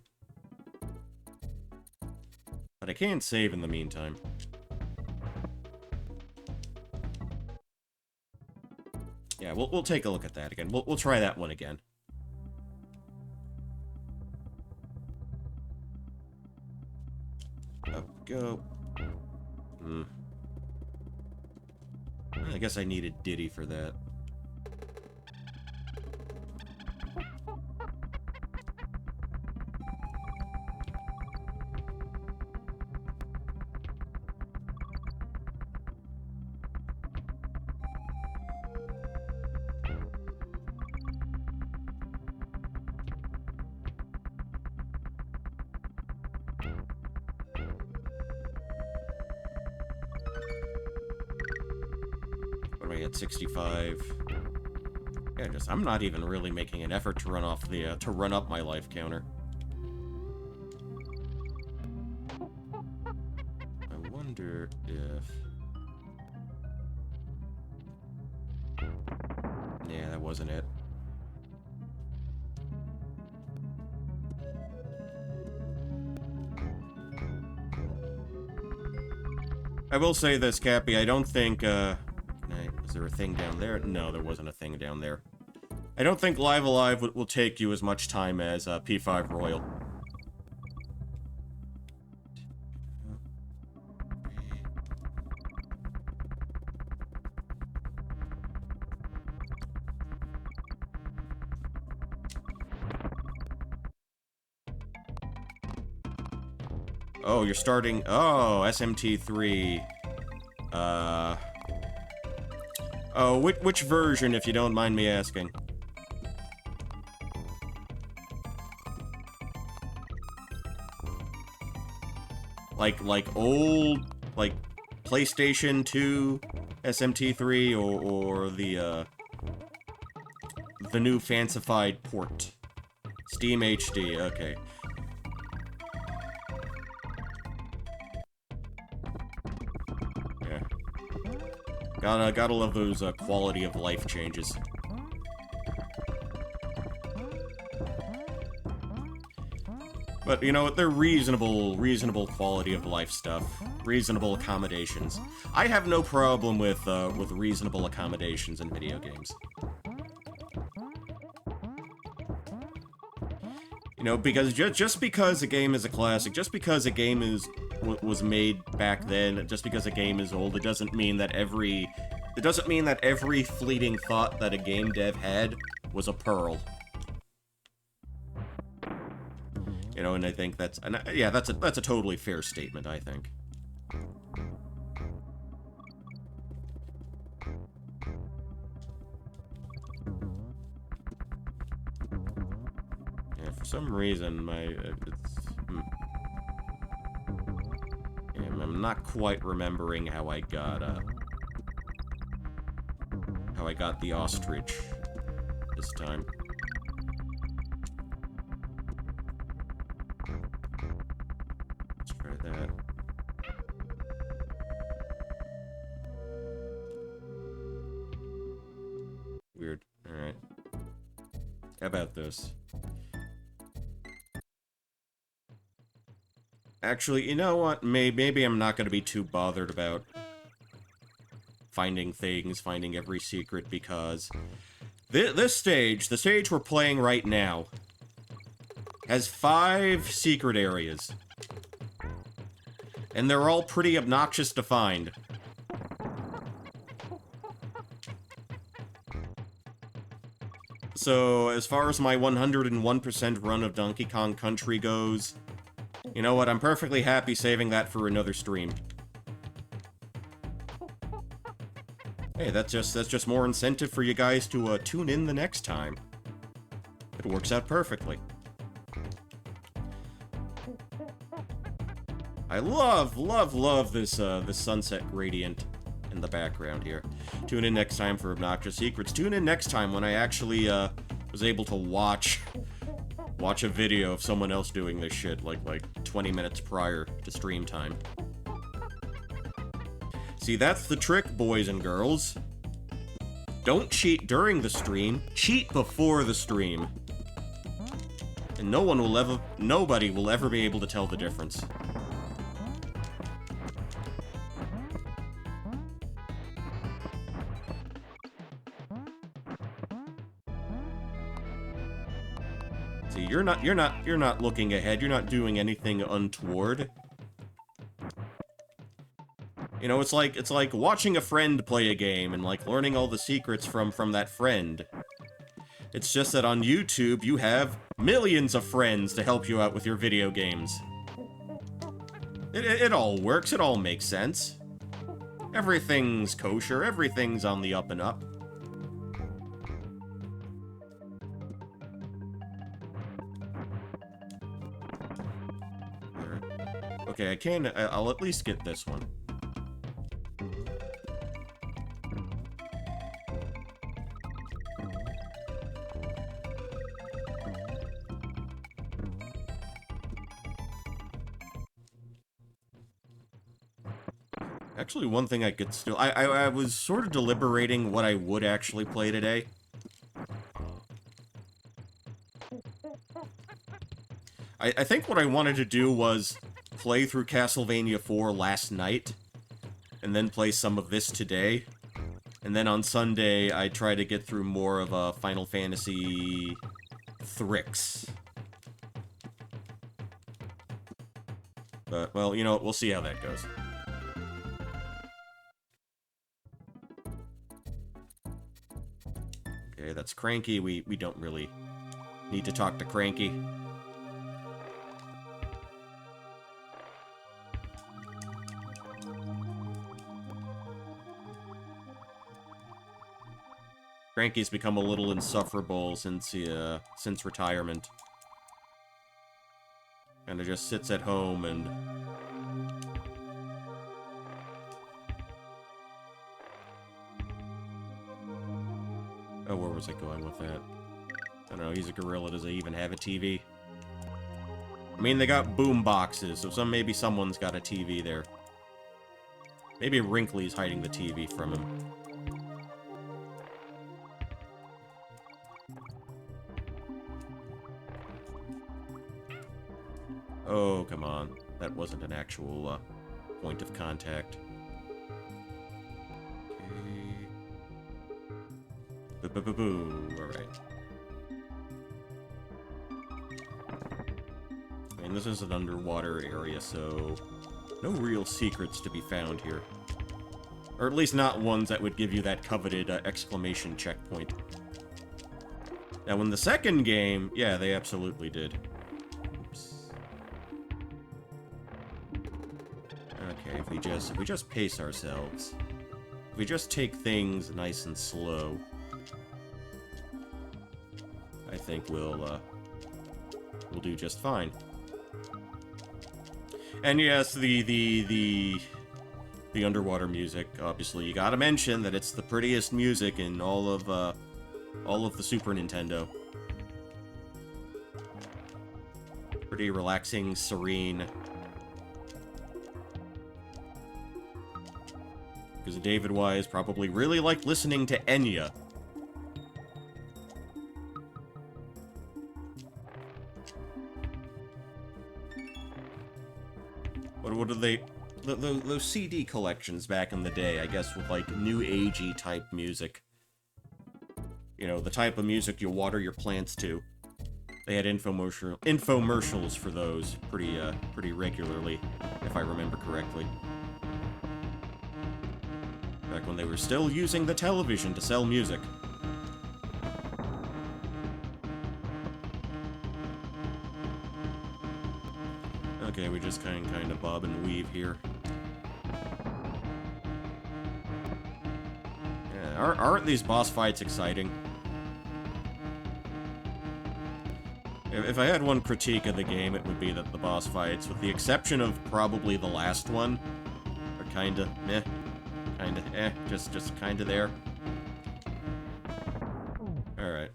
Speaker 1: But I can save in the meantime. Yeah, we'll take a look at that again. We'll try that one again. Up we go. I guess I needed Diddy for that. What are we at, 65? Yeah, I'm not even really making an effort to run off the, to run up my life counter. I wonder if... Yeah, that wasn't it. I will say this, Cappy, I don't think, is there a thing down there? No, there wasn't a thing down there. I don't think Live Alive will take you as much time as P5 Royal. Oh, you're starting... Oh, SMT3. Oh, which version, if you don't mind me asking? Like old, like, PlayStation 2 SMT3, or the new fancified port? Steam HD, okay. Gotta love those quality of life changes. But you know what? They're reasonable quality of life stuff, reasonable accommodations. I have no problem with reasonable accommodations in video games. You know, because just because a game is a classic, just because a game was made back then, just because a game is old, it doesn't mean that every fleeting thought that a game dev had was a pearl. You know, and I think that's a totally fair statement, I think. Yeah, for some reason my not quite remembering how I got the ostrich this time. Let's try that. Weird. Alright. How about this? Actually, you know what? Maybe I'm not going to be too bothered about finding things, finding every secret, because this stage, the stage we're playing right now, has 5 secret areas. And they're all pretty obnoxious to find. So, as far as my 101% run of Donkey Kong Country goes, you know what, I'm perfectly happy saving that for another stream. Hey, that's just more incentive for you guys to tune in the next time. It works out perfectly. I love this this sunset gradient in the background here. Tune in next time for obnoxious secrets. Tune in next time when I actually was able to watch a video of someone else doing this shit like 20 minutes prior to stream time. See, that's the trick, boys and girls. Don't cheat during the stream, cheat before the stream. And nobody will ever be able to tell the difference. See, you're not looking ahead, you're not doing anything untoward. You know, it's like watching a friend play a game and, like, learning all the secrets from that friend. It's just that on YouTube, you have millions of friends to help you out with your video games. It all works, it all makes sense. Everything's kosher, everything's on the up and up. Okay, I'll at least get this one. Actually, one thing I could still... I was sort of deliberating what I would actually play today. I think what I wanted to do was play through Castlevania 4 last night, and then play some of this today. And then on Sunday, I try to get through more of Final Fantasy Thrix. But, well, you know, we'll see how that goes. Okay, that's Cranky. We don't really need to talk to Cranky. Cranky's become a little insufferable since retirement. Kinda just sits at home and... Oh, where was I going with that? I don't know, he's a gorilla, does he even have a TV? I mean, they got boom boxes, so maybe someone's got a TV there. Maybe Wrinkly's hiding the TV from him. Oh, come on. That wasn't an actual, point of contact. Okay. Boo-boo-boo-boo. Alright. I mean, this is an underwater area, so... no real secrets to be found here. Or at least not ones that would give you that coveted, exclamation checkpoint. Now, in the second game, yeah, they absolutely did. Okay, if we just pace ourselves, if we just take things nice and slow, I think we'll do just fine. And yes, the underwater music, obviously. You gotta mention that it's the prettiest music in all of the Super Nintendo. Pretty relaxing, serene. Because David Wise probably really liked listening to Enya. What do they... Those CD collections back in the day, I guess, with, like, new agey type music. You know, the type of music you water your plants to. They had infomercials for those pretty regularly, if I remember correctly. Back when they were still using the television to sell music. Okay, we just kind of bob and weave here. Yeah, aren't these boss fights exciting? If I had one critique of the game, it would be that the boss fights, with the exception of probably the last one, are kinda meh. Kinda just kinda there. Alright.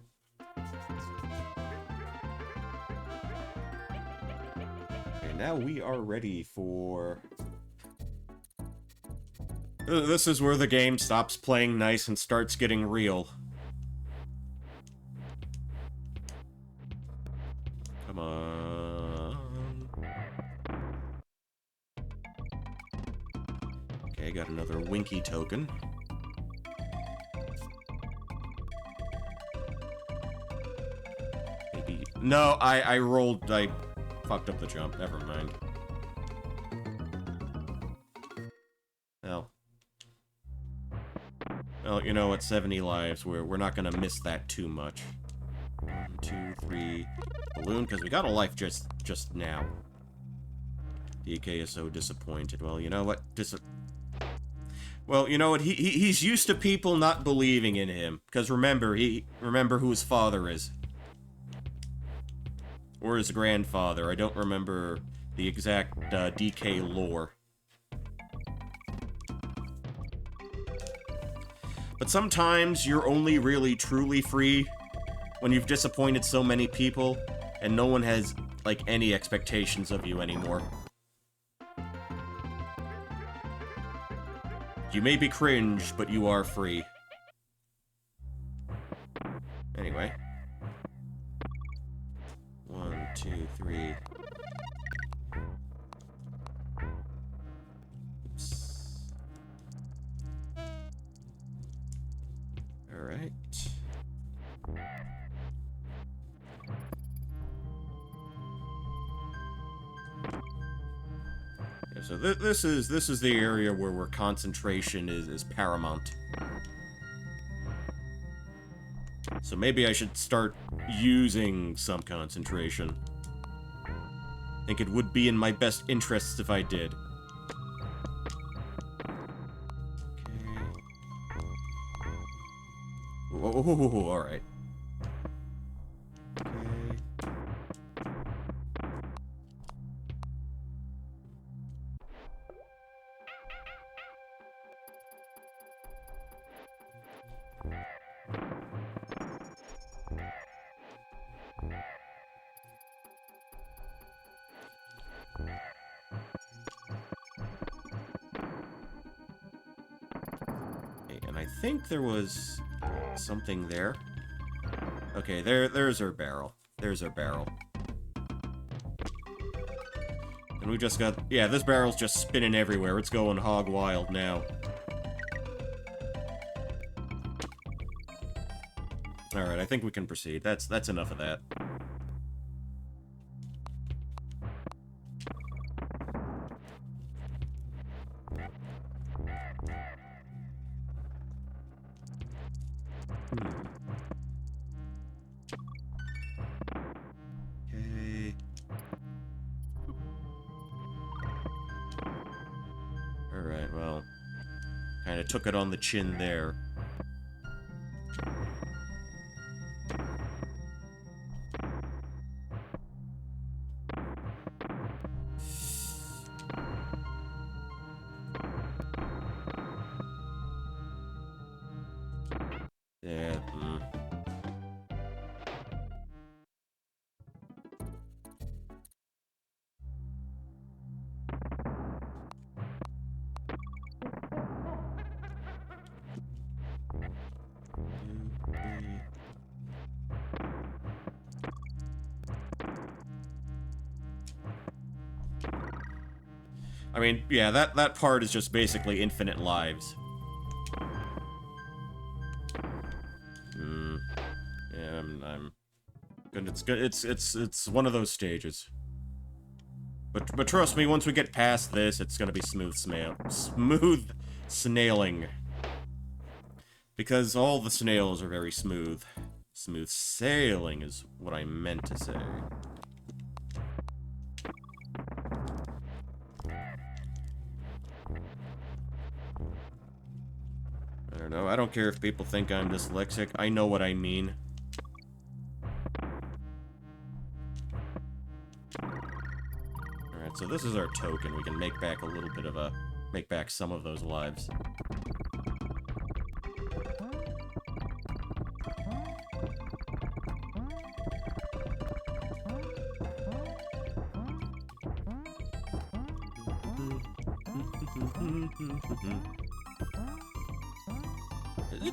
Speaker 1: Okay, now we are ready for... This is where the game stops playing nice and starts getting real. Come on. Okay, got another Winky token. Maybe... No, I rolled... I fucked up the jump. Never mind. Well, you know, at 70 lives, we're not gonna miss that too much. 1, 2, 3... Balloon, because we got a life just now. DK is so disappointed. Well, you know what? Well, you know what? He's used to people not believing in him. Because remember who his father is. Or his grandfather. I don't remember the exact DK lore. But sometimes you're only really truly free when you've disappointed so many people and no one has, like, any expectations of you anymore. You may be cringe, but you are free. Anyway. 1, 2, 3. Oops. Alright. Yeah, so this is the area where concentration is paramount. So maybe I should start using some concentration. I think it would be in my best interests if I did. Okay. Oh, alright. And I think there was something there. Okay, there's our barrel. There's our barrel. And we just got... Yeah, this barrel's just spinning everywhere. It's going hog wild now. Alright, I think we can proceed. That's enough of that. Okay. Alright, well... Kinda took it on the chin there. I mean, yeah, that part is just basically infinite lives. Yeah, I'm good. It's good. It's one of those stages. But trust me, once we get past this, it's gonna be smooth snailing. Because all the snails are very smooth. Smooth sailing is what I meant to say. I don't know. I don't care if people think I'm dyslexic. I know what I mean. Alright, so this is our token. We can make back a little bit of a... make back some of those lives.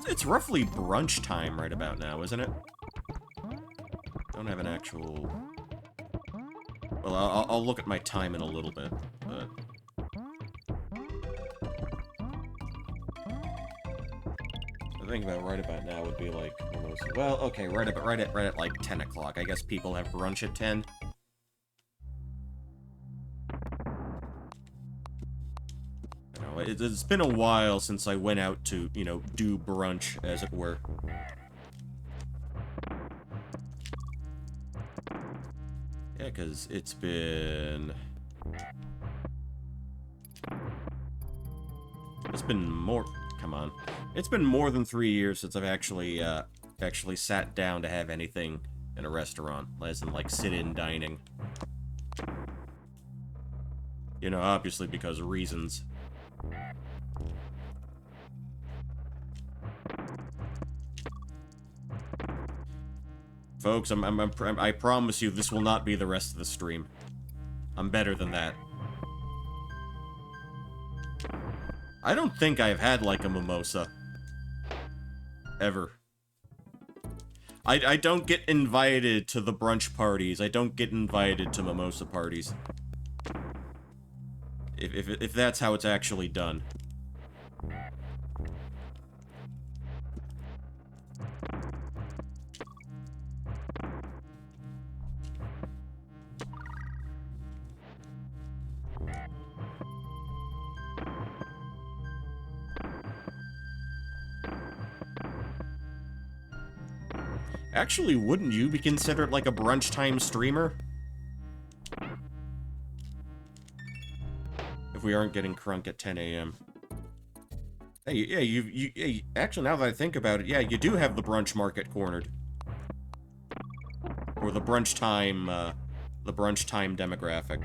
Speaker 1: It's roughly brunch time right about now, isn't it? Don't have an actual... Well, I'll look at my time in a little bit, but... I think about right about now would be like almost... Well, okay, right at like 10 o'clock. I guess people have brunch at 10. It's been a while since I went out to, you know, do brunch, as it were. Yeah, because it's been... It's been more... Come on. It's been more than 3 years since I've actually sat down to have anything in a restaurant, as in, like, sit-in dining. You know, obviously because of reasons. Folks, I promise you this will not be the rest of the stream. I'm better than that. I don't think I've had, like, a mimosa. Ever. I don't get invited to the brunch parties. I don't get invited to mimosa parties. If that's how it's actually done. Actually, wouldn't you be considered like a brunch time streamer? If we aren't getting crunk at 10 a.m. Hey, yeah, hey, actually, now that I think about it, yeah, you do have the brunch market cornered. Or the brunch time demographic.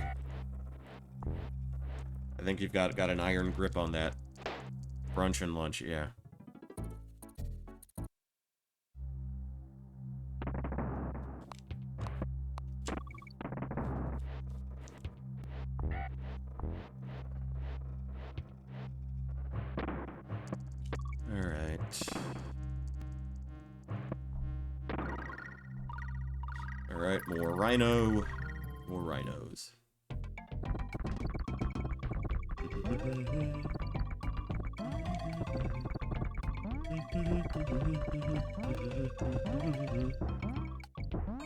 Speaker 1: I think you've got an iron grip on that. Brunch and lunch, yeah. Alright, more rhino. More rhinos.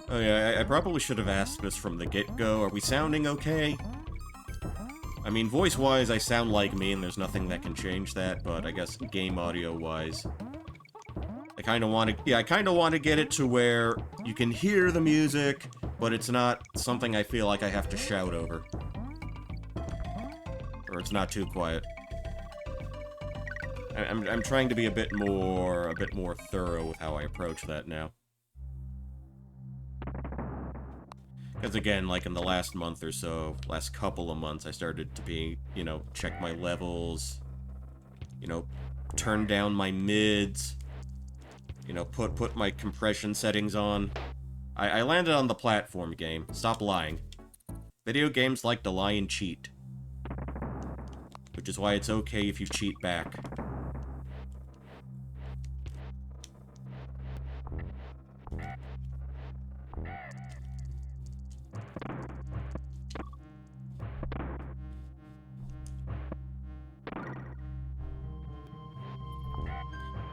Speaker 1: Oh yeah, I probably should have asked this from the get-go. Are we sounding okay? I mean, voice-wise, I sound like me, and there's nothing that can change that, but I guess game audio-wise... I kind of want to get it to where you can hear the music, but it's not something I feel like I have to shout over. Or it's not too quiet. I'm trying to be a bit more thorough with how I approach that now. Because again, like in the last month or so, last couple of months, I started to be, you know, check my levels, you know, turn down my mids, you know, put my compression settings on. I landed on the platform game. Stop lying. Video games like to lie and cheat. Which is why it's okay if you cheat back.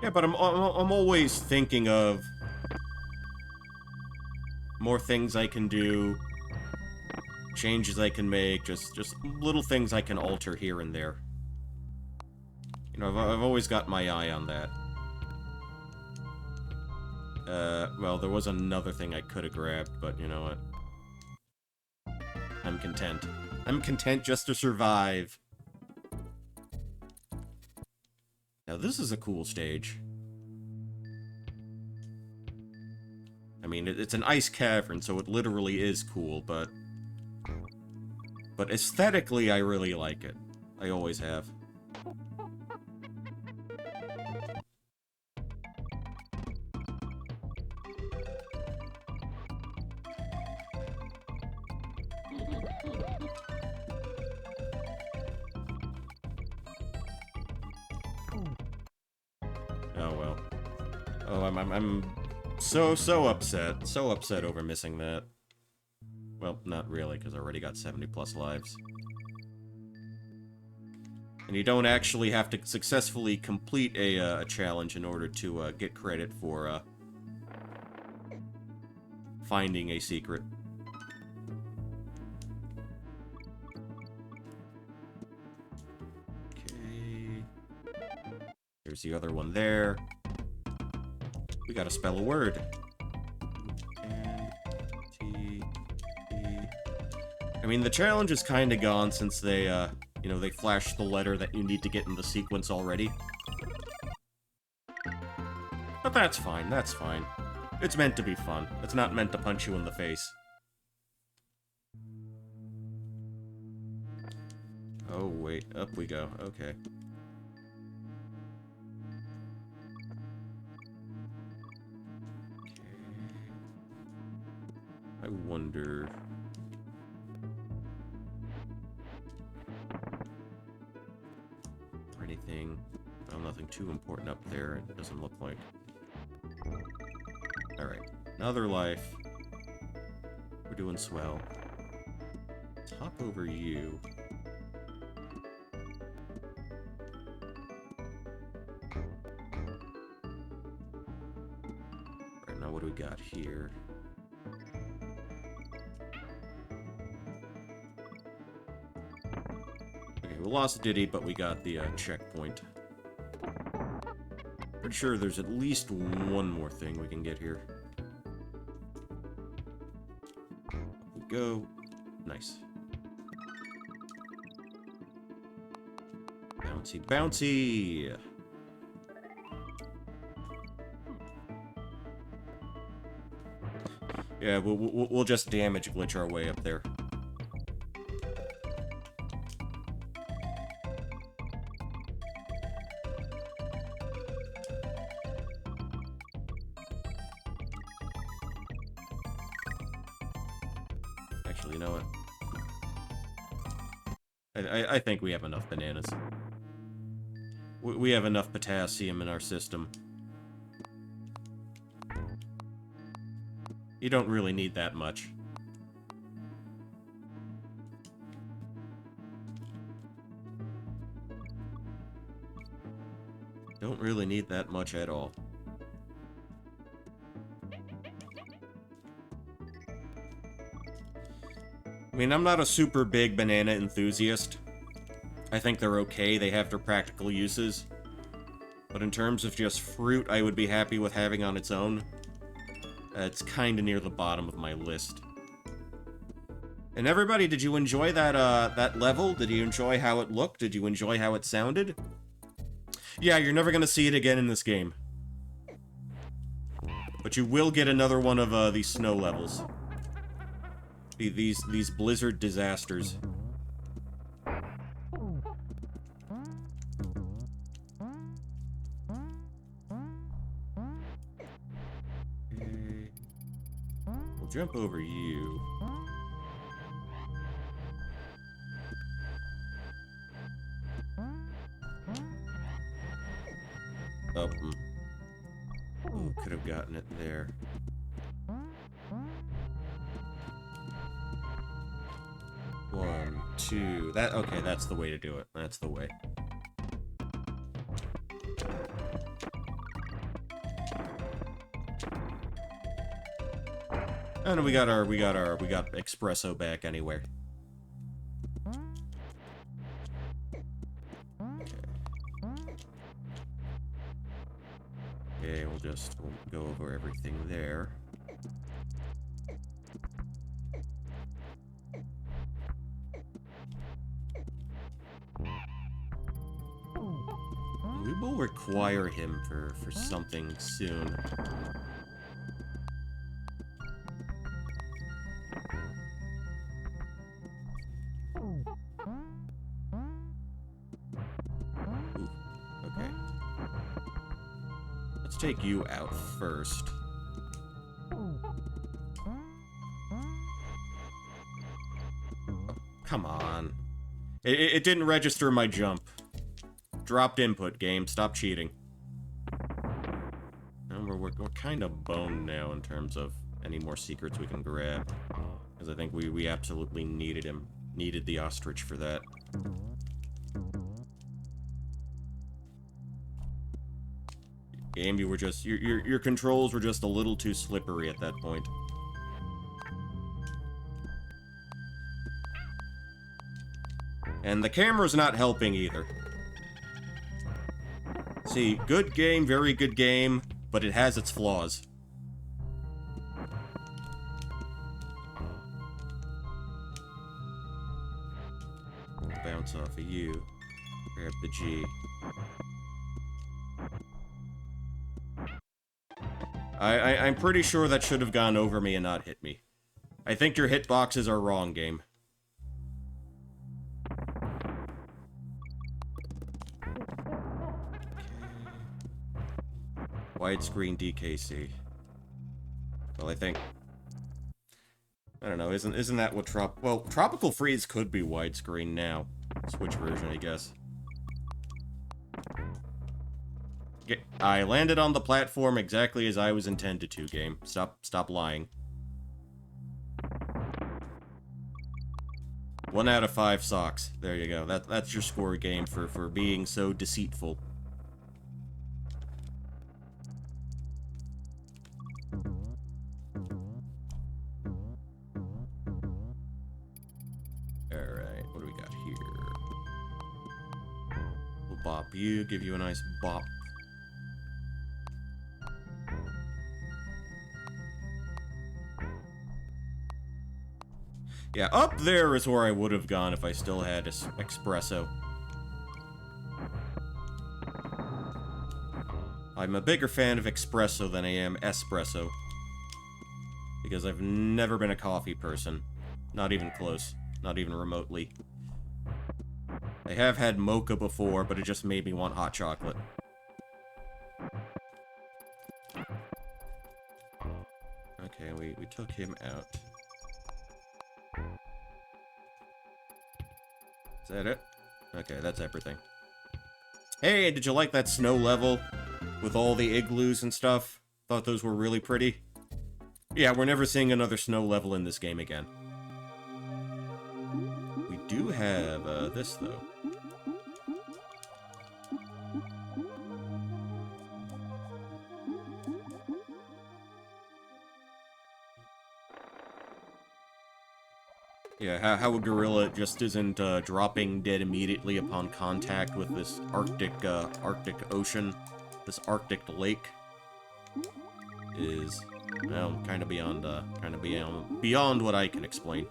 Speaker 1: Yeah, but I'm always thinking of more things I can do, changes I can make, just little things I can alter here and there. You know, I've always got my eye on that. Well, there was another thing I could have grabbed, but you know what? I'm content. I'm content just to survive. Now, this is a cool stage. I mean, it's an ice cavern, so it literally is cool, but aesthetically, I really like it. I always have. Oh, well. Oh, I'm so upset. So upset over missing that. Well, not really, because I already got 70+ lives. And you don't actually have to successfully complete a challenge in order to get credit for finding a secret. Okay. There's the other one there. We gotta spell a word. I mean, the challenge is kind of gone since they, you know, they flashed the letter that you need to get in the sequence already. But that's fine, that's fine. It's meant to be fun. It's not meant to punch you in the face. Oh, wait. Up we go. Okay. I wonder... anything. Well, nothing too important up there, it doesn't look like. Alright. Another life. We're doing swell. Let's hop over you. Alright, now what do we got here? We lost Diddy, but we got the checkpoint. Pretty sure there's at least one more thing we can get here. Up we go. Nice. Bouncy, bouncy! Yeah, we'll just damage glitch our way up there. Actually, you know what? I think we have enough bananas. We have enough potassium in our system. You don't really need that much. Don't really need that much at all. I mean, I'm not a super big banana enthusiast. I think they're okay, they have their practical uses. But in terms of just fruit I would be happy with having on its own, it's kinda near the bottom of my list. And everybody, did you enjoy that, that level? Did you enjoy how it looked? Did you enjoy how it sounded? Yeah, you're never gonna see it again in this game. But you will get another one of, these snow levels. These blizzard disasters. Okay. We'll jump over you. Oh, ooh, could have gotten it there. One, two, okay, that's the way to do it. That's the way. Oh no, we got espresso back anyway. Okay, we'll go over everything there. We will require him for something soon. Ooh, okay. Let's take you out first. Oh, come on. It didn't register my jump. Dropped input, game. Stop cheating. And we're kind of boned now in terms of any more secrets we can grab. Because I think we absolutely needed him. Needed the ostrich for that. Game, you were just... Your controls were just a little too slippery at that point. And the camera's not helping either. See, good game, very good game, but it has its flaws. Bounce off of you. Grab the G. I'm pretty sure that should have gone over me and not hit me. I think your hitboxes are wrong, game. Widescreen DKC. Well, I think... I don't know, isn't that what Tropical Freeze could be widescreen now. Switch version, I guess. Okay, I landed on the platform exactly as I was intended to, game. Stop lying. 1 out of 5 socks. There you go. That's your score, game, for being so deceitful. Alright, what do we got here? We'll bop you, give you a nice bop. Yeah, up there is where I would have gone if I still had espresso. I'm a bigger fan of espresso than I am espresso. Because I've never been a coffee person. Not even close. Not even remotely. I have had mocha before, but it just made me want hot chocolate. Okay, we took him out. Is that it? Okay, that's everything. Hey, did you like that snow level? With all the igloos and stuff? Thought those were really pretty. Yeah, we're never seeing another snow level in this game again. We do have, this, though. Yeah, how a gorilla just isn't dropping dead immediately upon contact with this Arctic ocean, this Arctic lake, is, well, kind of beyond what I can explain.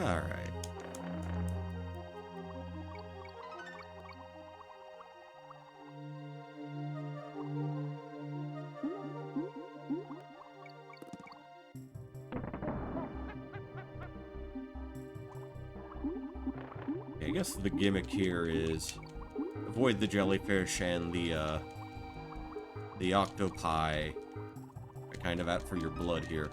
Speaker 1: All right. I guess the gimmick here is avoid the jellyfish and the octopi are kind of out for your blood here.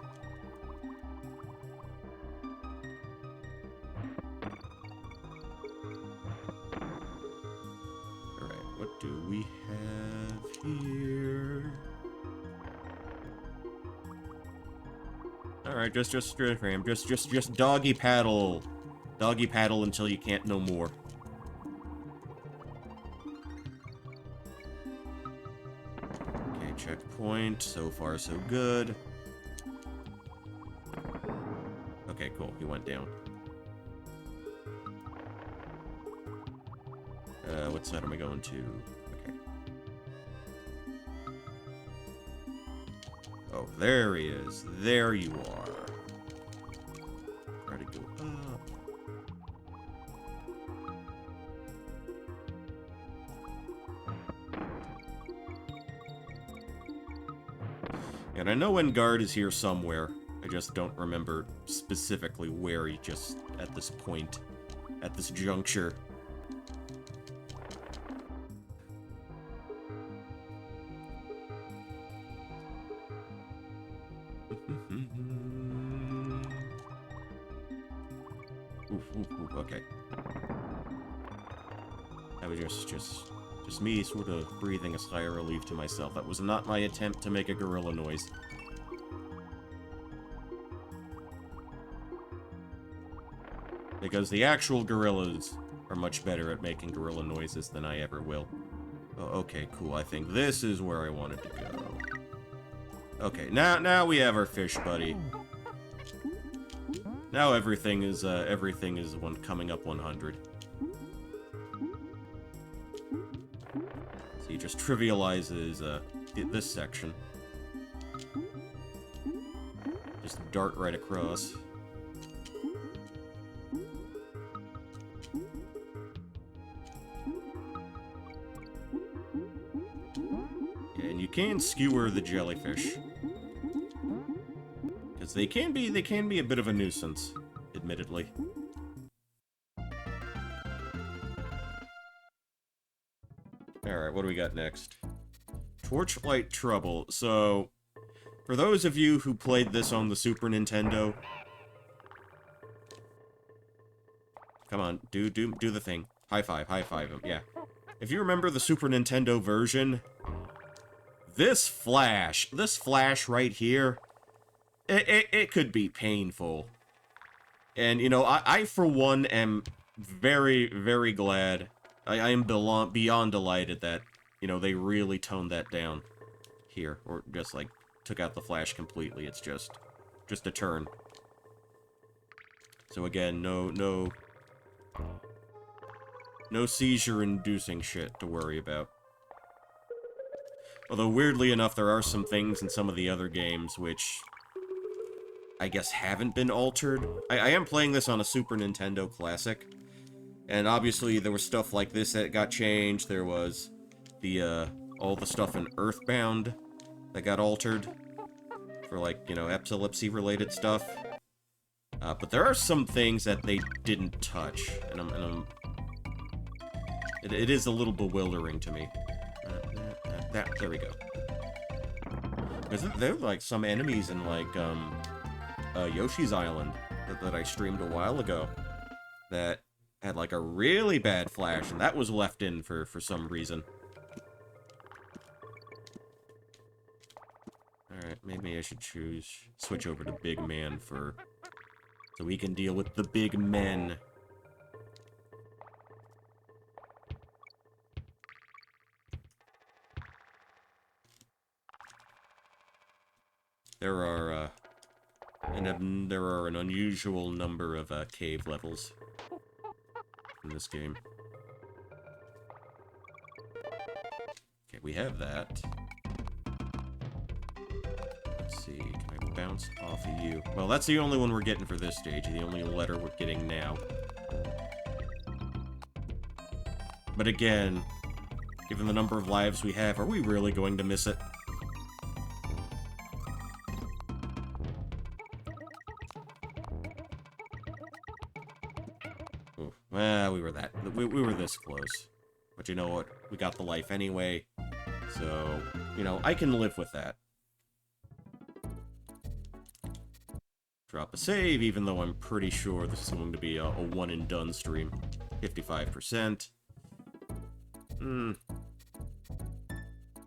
Speaker 1: Alright, what do we have here? Alright, just doggy paddle. Doggy paddle until you can't no more. Okay, checkpoint. So far, so good. Okay, cool. He went down. What side am I going to? Okay. Oh, there he is. There you are. Try to go up. And I know Engard is here somewhere. I just don't remember specifically where he just at this point, at this juncture. Oof, okay. That was just me sort of breathing a sigh of relief to myself. That was not my attempt to make a gorilla noise. Because the actual gorillas are much better at making gorilla noises than I ever will. Oh, okay, cool. I think this is where I wanted to go. Okay, now we have our fish buddy. Now everything is coming up 100. So he just trivializes this section. Just dart right across. Yeah, and you can skewer the jellyfish. Because they can be a bit of a nuisance, admittedly. Alright, what do we got next? Torchlight Trouble. So, for those of you who played this on the Super Nintendo... Come on, do the thing. High five him, yeah. If you remember the Super Nintendo version, this flash right here, it could be painful. And, you know, I for one, am very, very glad. I am beyond delighted that, you know, they really toned that down here. Or just, like, took out the flash completely. It's just a turn. So again, no seizure-inducing shit to worry about. Although, weirdly enough, there are some things in some of the other games which I guess haven't been altered. I am playing this on a Super Nintendo Classic, and obviously there was stuff like this that got changed. There was the, all the stuff in Earthbound that got altered for, like, you know, epilepsy-related stuff. But there are some things that they didn't touch, and it is a little bewildering to me. There we go. Because there are, like, some enemies in, like, Yoshi's Island that I streamed a while ago that had, like, a really bad flash, and that was left in for some reason. Alright, maybe I should switch over to Big Man so we can deal with the big men. There are an unusual number of cave levels in this game. Okay, we have that. Let's see, can I bounce off of you? Well, that's the only one we're getting for this stage, the only letter we're getting now. But again, given the number of lives we have, are we really going to miss it? Well, we were this close. But you know what? We got the life anyway. So, you know, I can live with that. Drop a save, even though I'm pretty sure this is going to be a one-and-done stream. 55%.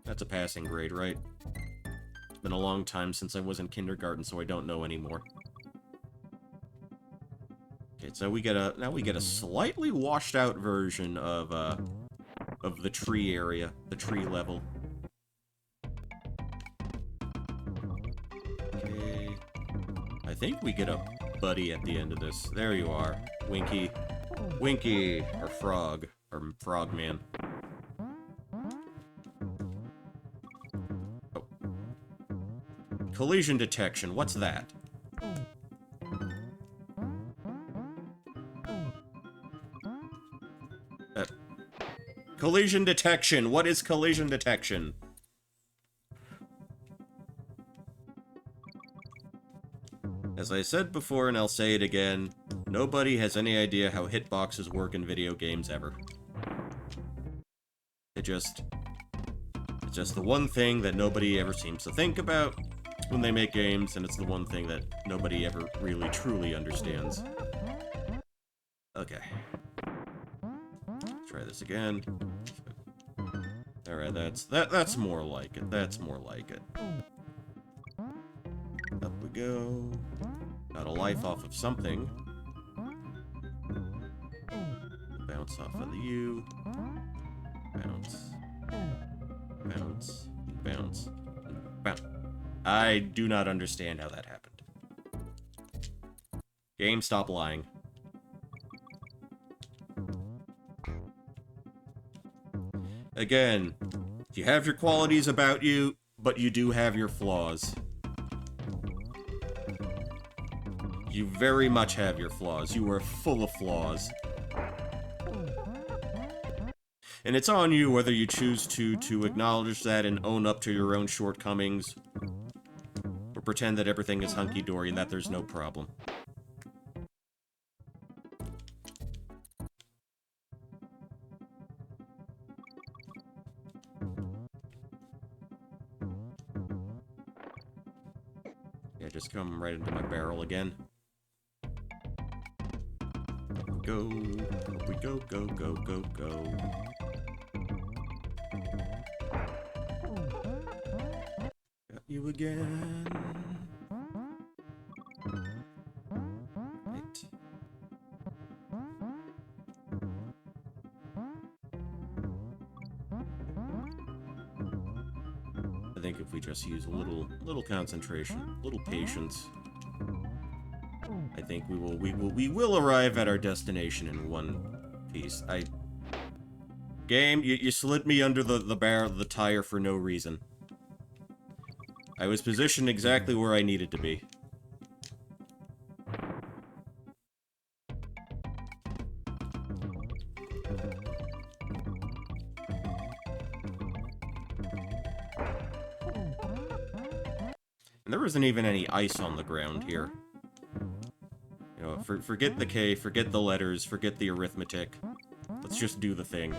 Speaker 1: That's a passing grade, right? It's been a long time since I was in kindergarten, so I don't know anymore. Okay, so now we get a slightly washed out version of the tree area, the tree level. Okay. I think we get a buddy at the end of this. There you are. Winky. Winky! Or Frog. Or Frogman. Oh. Collision detection. What's that? Collision detection. What is collision detection? As I said before, and I'll say it again, nobody has any idea how hitboxes work in video games ever. It's just the one thing that nobody ever seems to think about when they make games, and it's the one thing that nobody ever really truly understands. Okay. Try this again. Alright, that's more like it. That's more like it. Up we go. Got a life off of something. Bounce off of the U. Bounce. Bounce. Bounce. Bounce. I do not understand how that happened. Game, stop lying. Again, you have your qualities about you, but you do have your flaws. You very much have your flaws. You are full of flaws. And it's on you whether you choose to acknowledge that and own up to your own shortcomings, or pretend that everything is hunky-dory and that there's no problem. Yeah, just come right into my barrel again. Go, we go, go, go, go, go. Got you again. Right. I think if we just use a little concentration, a little patience, I think we will arrive at our destination in one piece. Game, you slid me under the barrel of the tire for no reason. I was positioned exactly where I needed to be. And there isn't even any ice on the ground here. You know, forget the K, forget the letters, forget the arithmetic. Let's just do the thing.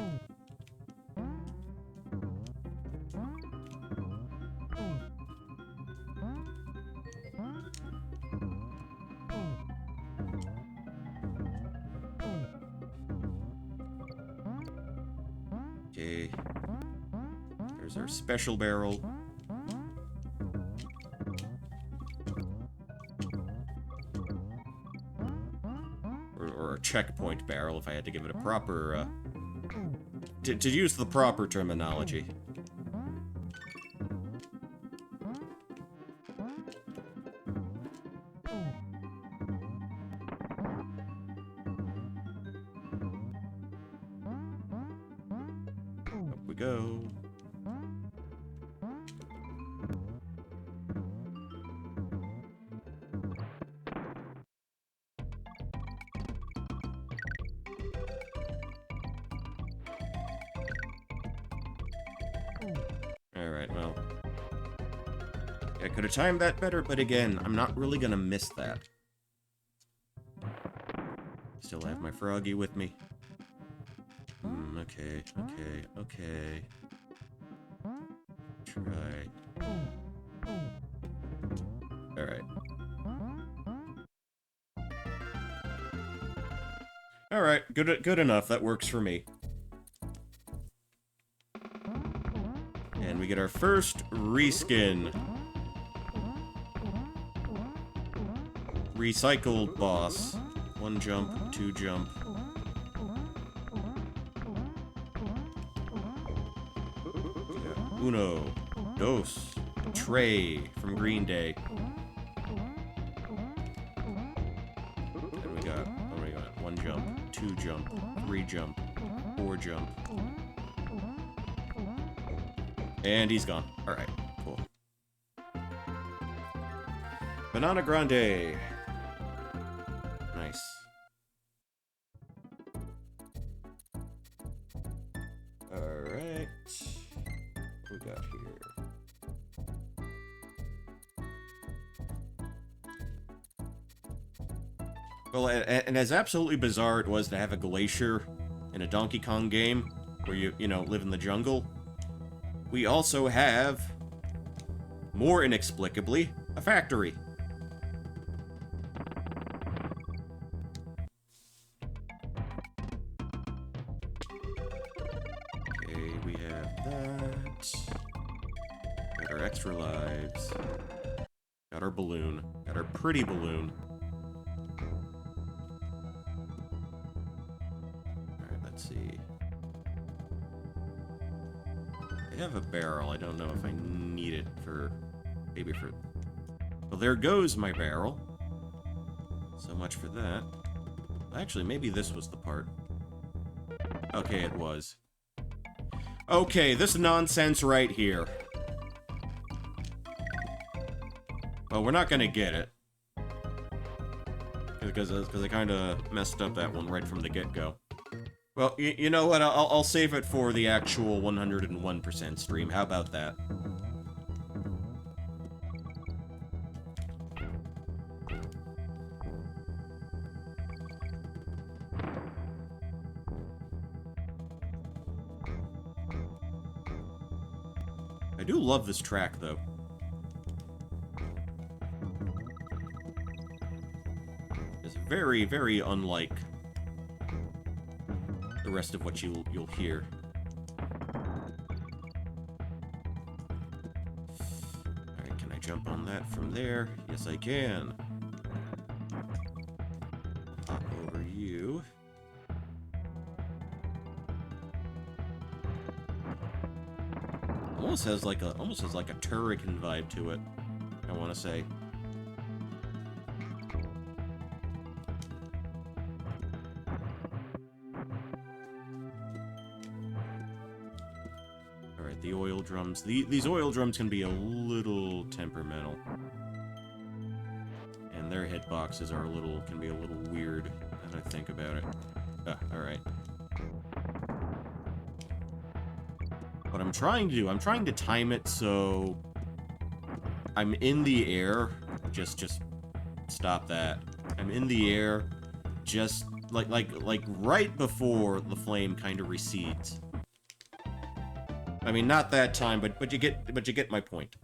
Speaker 1: Okay. There's our special barrel. Or a checkpoint barrel, if I had to give it a proper, to use the proper terminology. Up we go. Alright, well. I could have timed that better, but again, I'm not really gonna miss that. Still have my froggy with me. Okay. Try. Alright. Alright, good enough. That works for me. And we get our first reskin. Recycled boss. 1 jump, 2 jump. Yeah. Uno, dos, Trey from Green Day. 2 jump, 3 jump, 4 jump. And he's gone. Alright, cool. Banana Grande. Nice. Alright. What we got here? Well, and as absolutely bizarre it was to have a glacier in a Donkey Kong game where you know, live in the jungle, we also have, more inexplicably, a factory. Okay, we have that. Got our extra lives. Got our balloon. Got our pretty balloon. Alright, let's see. I have a barrel. I don't know if I need it for... maybe for... Well, there goes my barrel. So much for that. Actually, maybe this was the part. Okay, it was. Okay, this nonsense right here. Well, we're not gonna get it. Because I kind of messed up that one right from the get-go. Well, you know what? I'll save it for the actual 101% stream. How about that? I do love this track, though. It's very, very unlike the rest of what you'll hear. Alright, can I jump on that from there? Yes, I can. Hop over you. Almost has like a Turrican vibe to it, I want to say. Alright, the oil drums. These oil drums can be a little temperamental. And their hitboxes can be a little weird, as I think about it. Alright. What I'm trying to do, I'm trying to time it so I'm in the air. Just stop that. I'm in the air, just like right before the flame kind of recedes. I mean, not that time, but you get my point.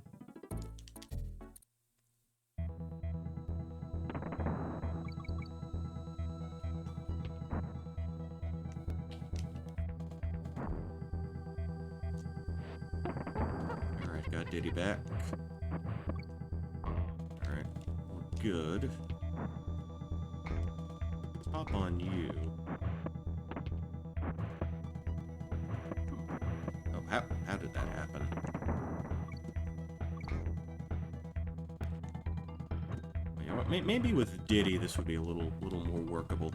Speaker 1: Alright, got Diddy back. Alright, we're good. Let's hop on you. How did that happen? You know what, maybe with Diddy this would be a little more workable.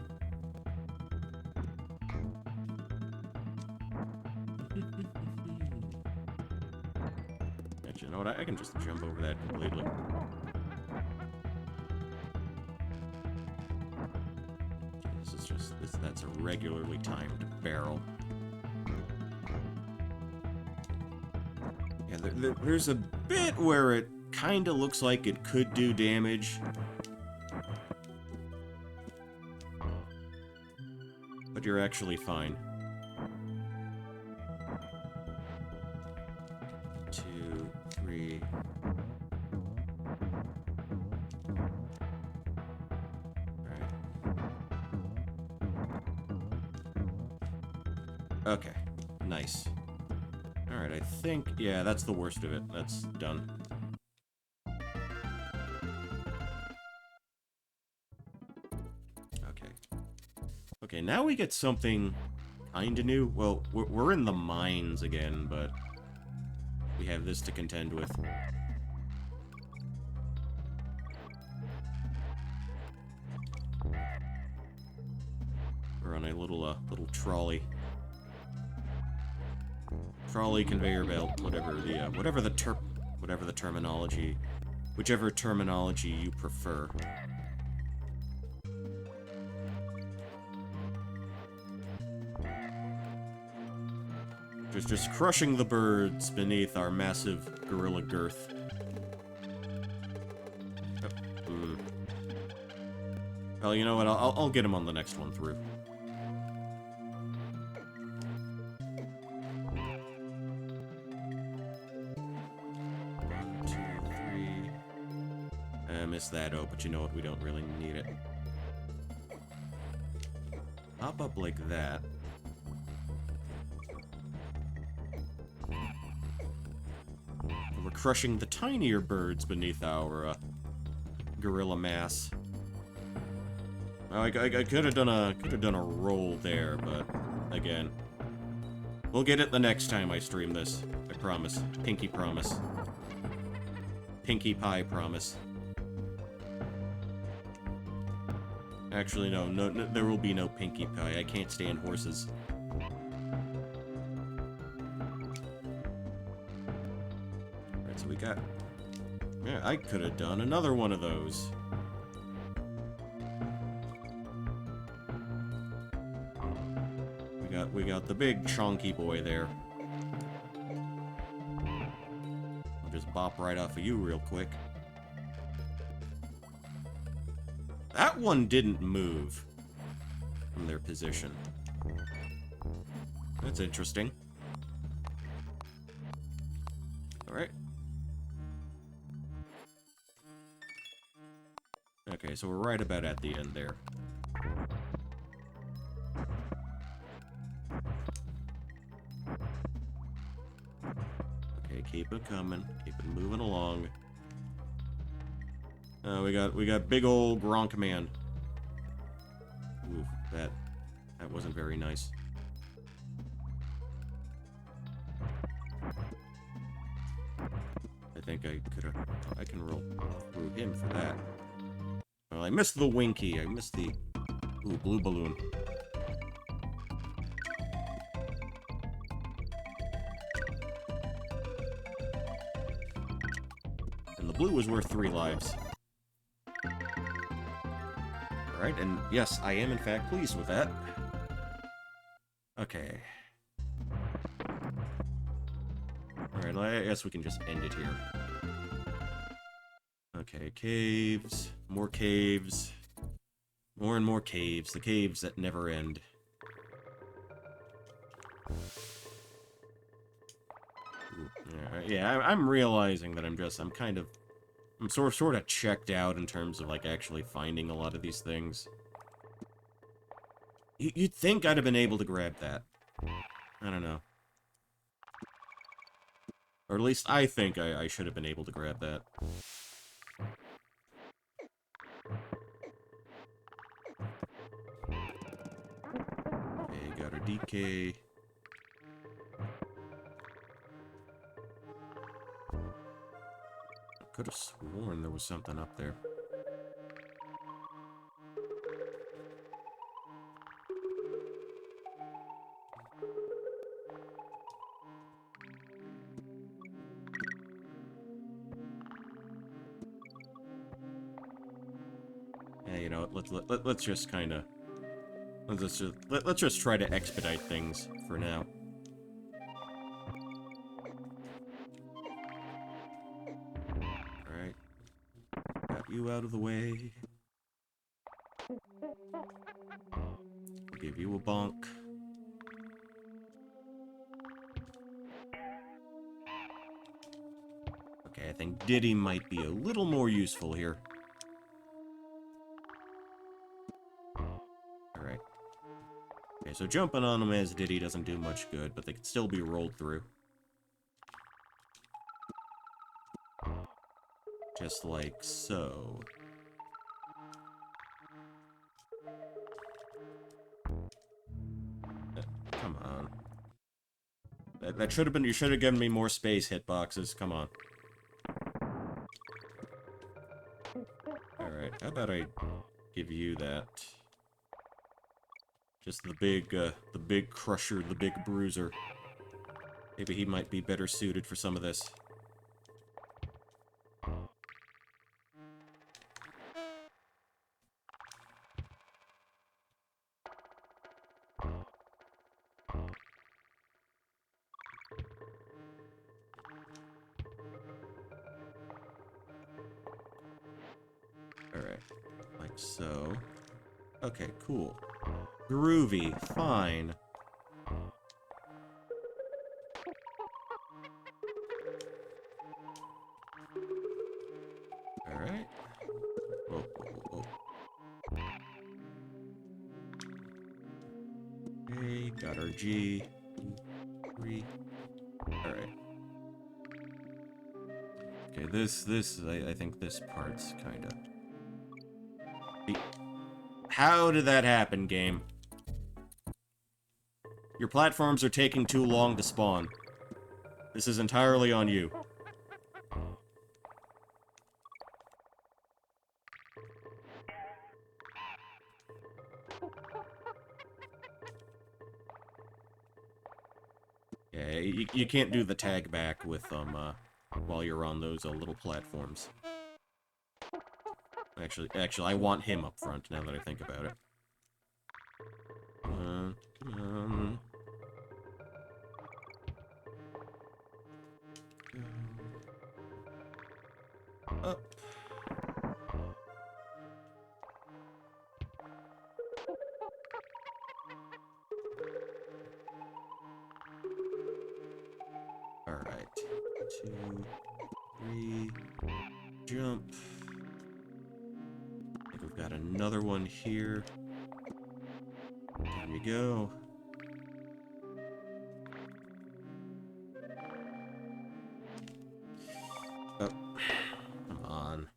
Speaker 1: But you know what, I can just jump over that completely. That's a regularly timed barrel. Yeah, there's a bit where it kinda looks like it could do damage. But you're actually fine. 2, 3... Okay, nice. Alright, I think... yeah, that's the worst of it. That's done. Okay. Okay, now we get something kinda new. Well, we're in the mines again, but we have this to contend with. We're on a little trolley. Trolley, conveyor belt, whatever the terminology, whichever terminology you prefer. Just crushing the birds beneath our massive gorilla girth. Well, you know what? I'll get him on the next one through. Missed that. Oh, but you know what? We don't really need it. Hop up like that. We're crushing the tinier birds beneath our gorilla mass. Well, I could have done a roll there, but again, we'll get it the next time I stream this. I promise. Pinky promise. Pinkie Pie promise. Actually, no, there will be no Pinkie Pie. I can't stand horses. Alright, so we got... Yeah, I could have done another one of those. We got the big chunky boy there. I'll just bop right off of you real quick. That one didn't move from their position. That's interesting. Alright. Okay, so we're right about at the end there. Okay, keep it coming. Keep it moving along. We got big old Gronk Man. Ooh, that wasn't very nice. I think I can roll through him for that. Well, I missed the Winky. I missed the blue balloon. And the blue was worth 3 lives. Alright, and yes, I am in fact pleased with that. Okay. Alright, I guess we can just end it here. Okay, caves. More caves. More and more caves. The caves that never end. Yeah, I'm realizing that I'm sort of checked out in terms of, like, actually finding a lot of these things. You'd think I'd have been able to grab that. I don't know. Or at least I think I should have been able to grab that. Okay, got our DK. Could have sworn there was something up there. Yeah, you know, let's just kind of let's just try to expedite things for now. You out of the way. I'll give you a bonk. Okay, I think Diddy might be a little more useful here. Alright. Okay, so jumping on them as Diddy doesn't do much good, but they can still be rolled through. Just like so. Come on. That should have been... You should have given me more space hitboxes. Come on. Alright, how about I give you that? Just the big crusher, the big bruiser. Maybe he might be better suited for some of this. Alright, like so. Okay, cool. Groovy, fine. Alright. Whoa, whoa, whoa, whoa. Okay, got our G. 3. Alright. Okay, I think this part's kinda... How did that happen, game? Your platforms are taking too long to spawn. This is entirely on you. Yeah, you can't do the tag back with them, while you're on those, little platforms. Actually, I want him up front, now that I think about it. Up. Alright. 2, 3, jump. I think we've got another one here. There we go. Oh, come on.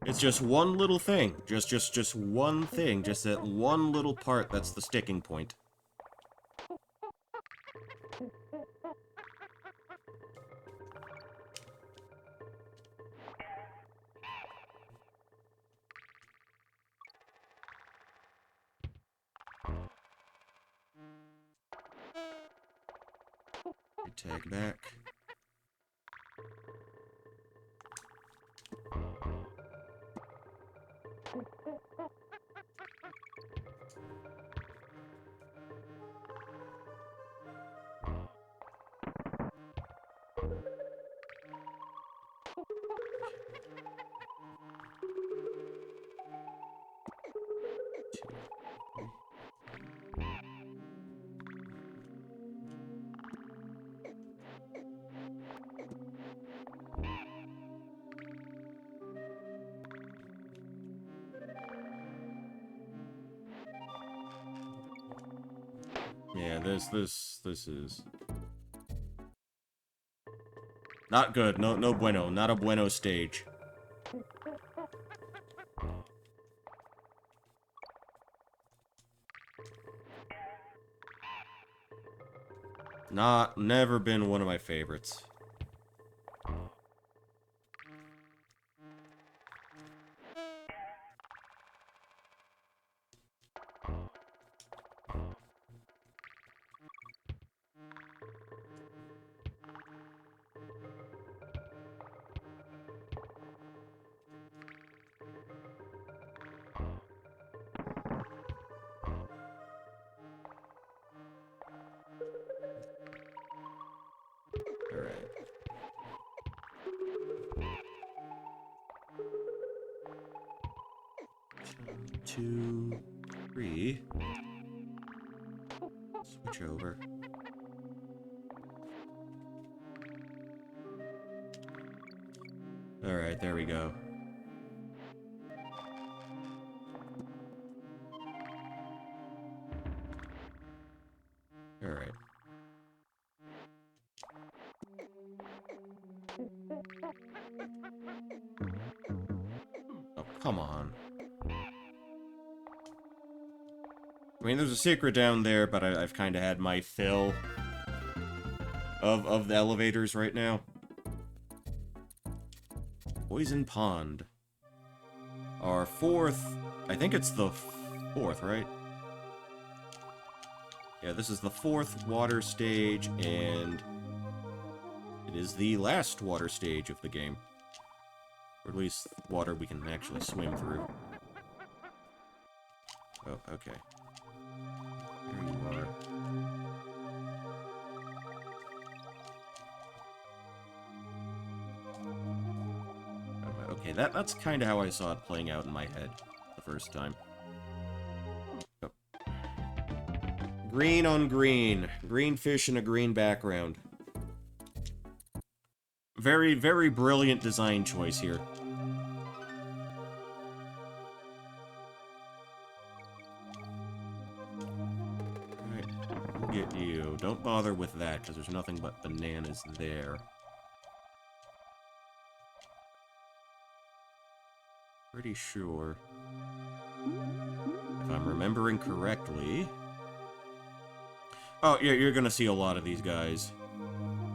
Speaker 1: It's just one little thing. Just one thing. Just that one little part that's the sticking point. Tag back. Yeah, this is not good. No bueno. Not a bueno stage. Never been one of my favorites. Alright. 2, 3. Switch over. Alright, there we go. Alright. Oh, come on. I mean, there's a secret down there, but I've kind of had my fill of the elevators right now. Poison Pond. our fourth... I think it's the fourth, right? Yeah, this is the fourth water stage, and it is the last water stage of the game. Or at least water we can actually swim through. Oh, okay. There you are. Okay, that's kind of how I saw it playing out in my head the first time. Oh. Green on green. Green fish in a green background. Very, very brilliant design choice here. Alright, we'll get you. Don't bother with that, because there's nothing but bananas there. Pretty sure. If I'm remembering correctly... Oh, yeah, you're gonna see a lot of these guys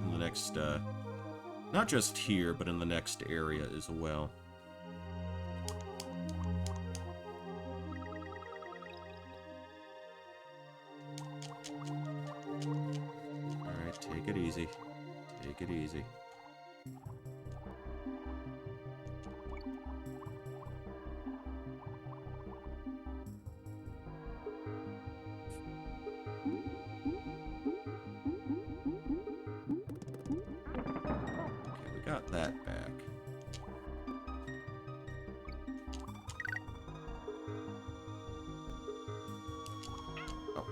Speaker 1: in the next, not just here, but in the next area as well. Alright, take it easy. Take it easy. Got that back. Oh,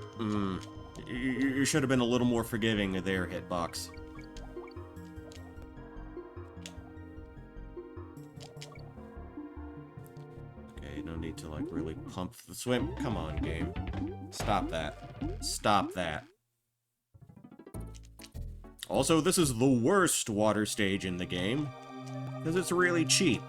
Speaker 1: you should have been a little more forgiving there, Hitbox. Okay, no need to, like, really pump the swim. Come on, game. Stop that. Stop that. Also, this is the worst water stage in the game, because it's really cheap.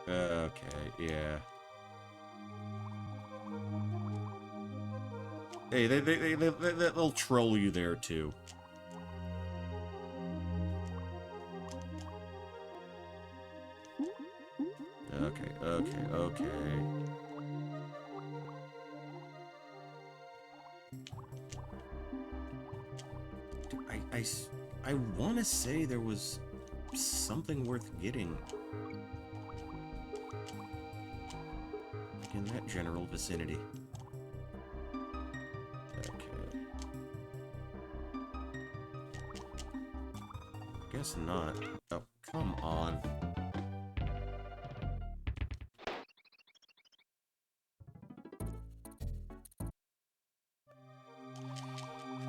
Speaker 1: Okay, yeah. Hey, they'll troll you there, too. Okay, okay, okay. I want to say there was something worth getting. Like in that general vicinity. Guess not. Oh, come on.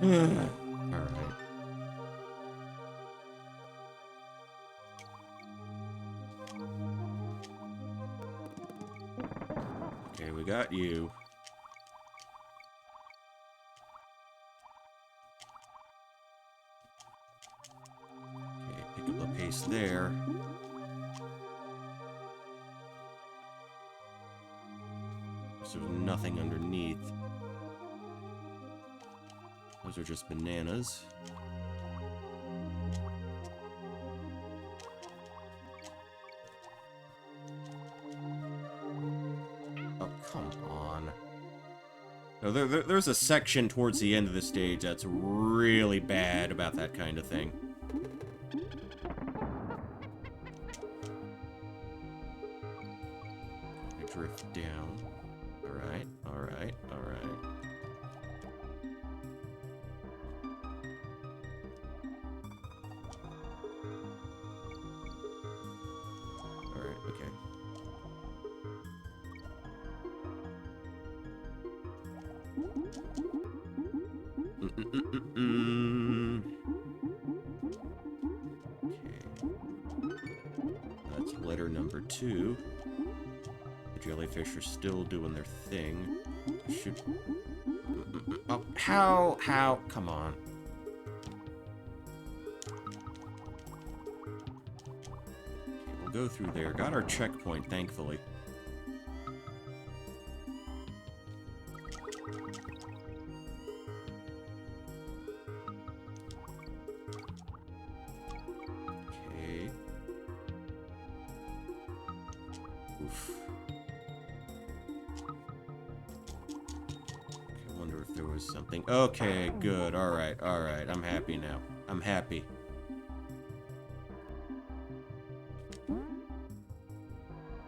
Speaker 1: Alright. Okay, we got you. Pace there. So there's nothing underneath. Those are just bananas. Oh, come on. No, there's a section towards the end of the stage that's really bad about that kind of thing. Drift down. Alright, alright, alright. Alright, okay. Okay. That's letter number 2. Jellyfish are still doing their thing. Should... Oh, how? Come on. we'll go through there. Got our checkpoint, thankfully. Okay. Oof. I wonder if there was something. Okay, good. Alright, alright. I'm happy now. I'm happy.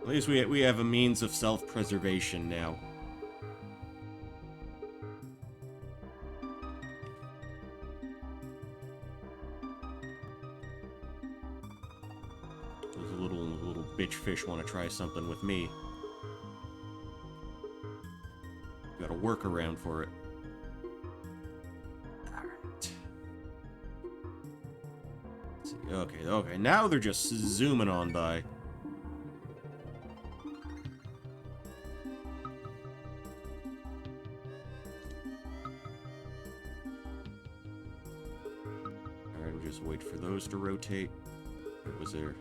Speaker 1: At least we have a means of self-preservation now. Those little bitch fish want to try something with me. Got a workaround for it. Alright. Let's see. Okay, okay. Now they're just zooming on by. Just wait for those to rotate. Or was there...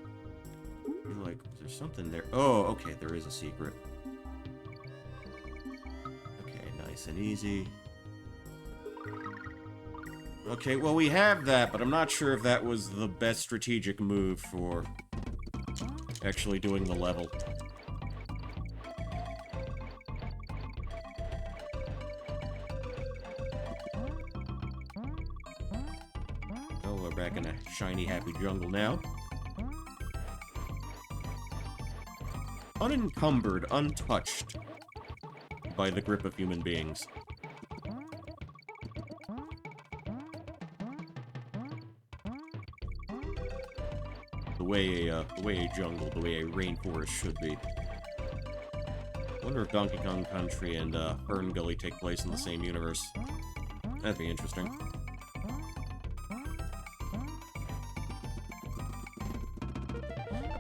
Speaker 1: I feel like, was there something there? Oh, okay, there is a secret. Okay, nice and easy. Okay, well, we have that, but I'm not sure if that was the best strategic move for actually doing the level. Back in a shiny, happy jungle now. Unencumbered, untouched by the grip of human beings. The way a jungle, the way a rainforest should be. I wonder if Donkey Kong Country and Fern Gully take place in the same universe. That'd be interesting.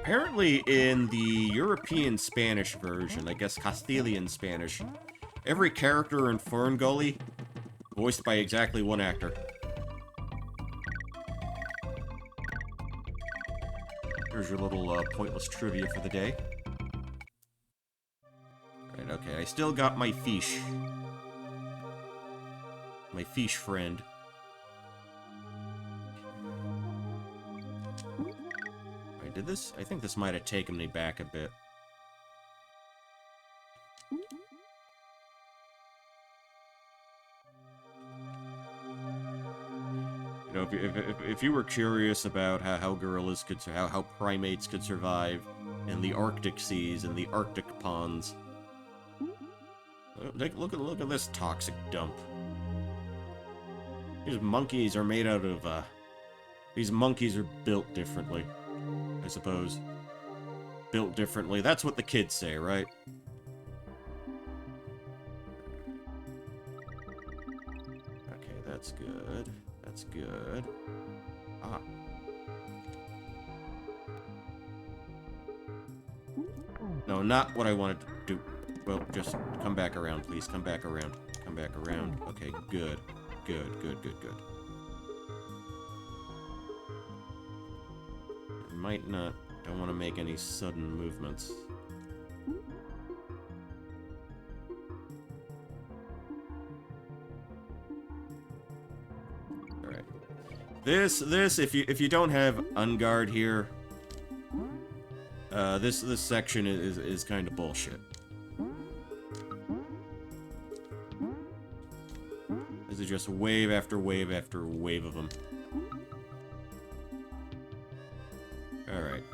Speaker 1: Apparently, in the European Spanish version, I guess Castilian Spanish, every character in Fern Gully voiced by exactly one actor. Here's your little pointless trivia for the day. Right, okay, I still got my fish. My fish friend. Did this? I think this might have taken me back a bit. You know, if you were curious about how gorillas could, how primates could survive in the Arctic seas and the Arctic ponds, look at this toxic dump. These monkeys are made out of. These monkeys are built differently. I suppose. Built differently. That's what the kids say, right? Okay, that's good. That's good. Ah. No, not what I wanted to do. Well, just come back around, please. Come back around. Come back around. Okay, good. Good, good, good, good. Might not. Don't want to make any sudden movements. All right. This if you don't have unguard here, this section is kind of bullshit. This is just wave after wave after wave of them. Alright.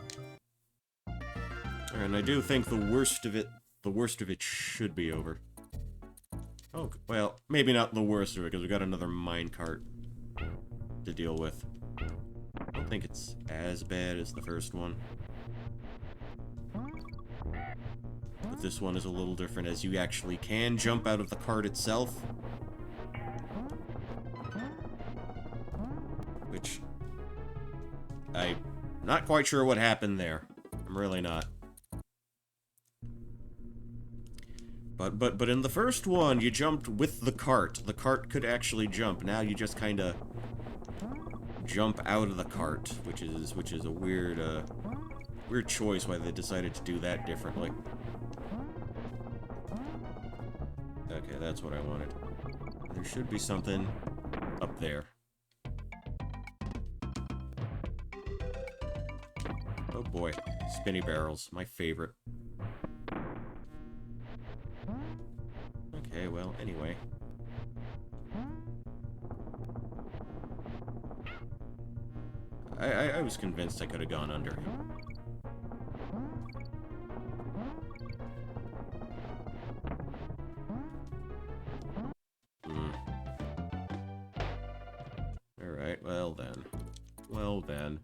Speaker 1: And I do think the worst of it should be over. Oh, well, maybe not the worst of it, because we got another minecart to deal with. I don't think it's as bad as the first one. But this one is a little different, as you actually can jump out of the cart itself. Which... I'm not quite sure what happened there. I'm really not. But in the first one, you jumped with the cart. The cart could actually jump. Now you just kind of jump out of the cart, which is a weird weird choice why they decided to do that differently. Okay, that's what I wanted. There should be something up there. Oh boy, spinny barrels, my favorite. Okay, well, anyway. I was convinced I could have gone under him. Alright, well then. Well then.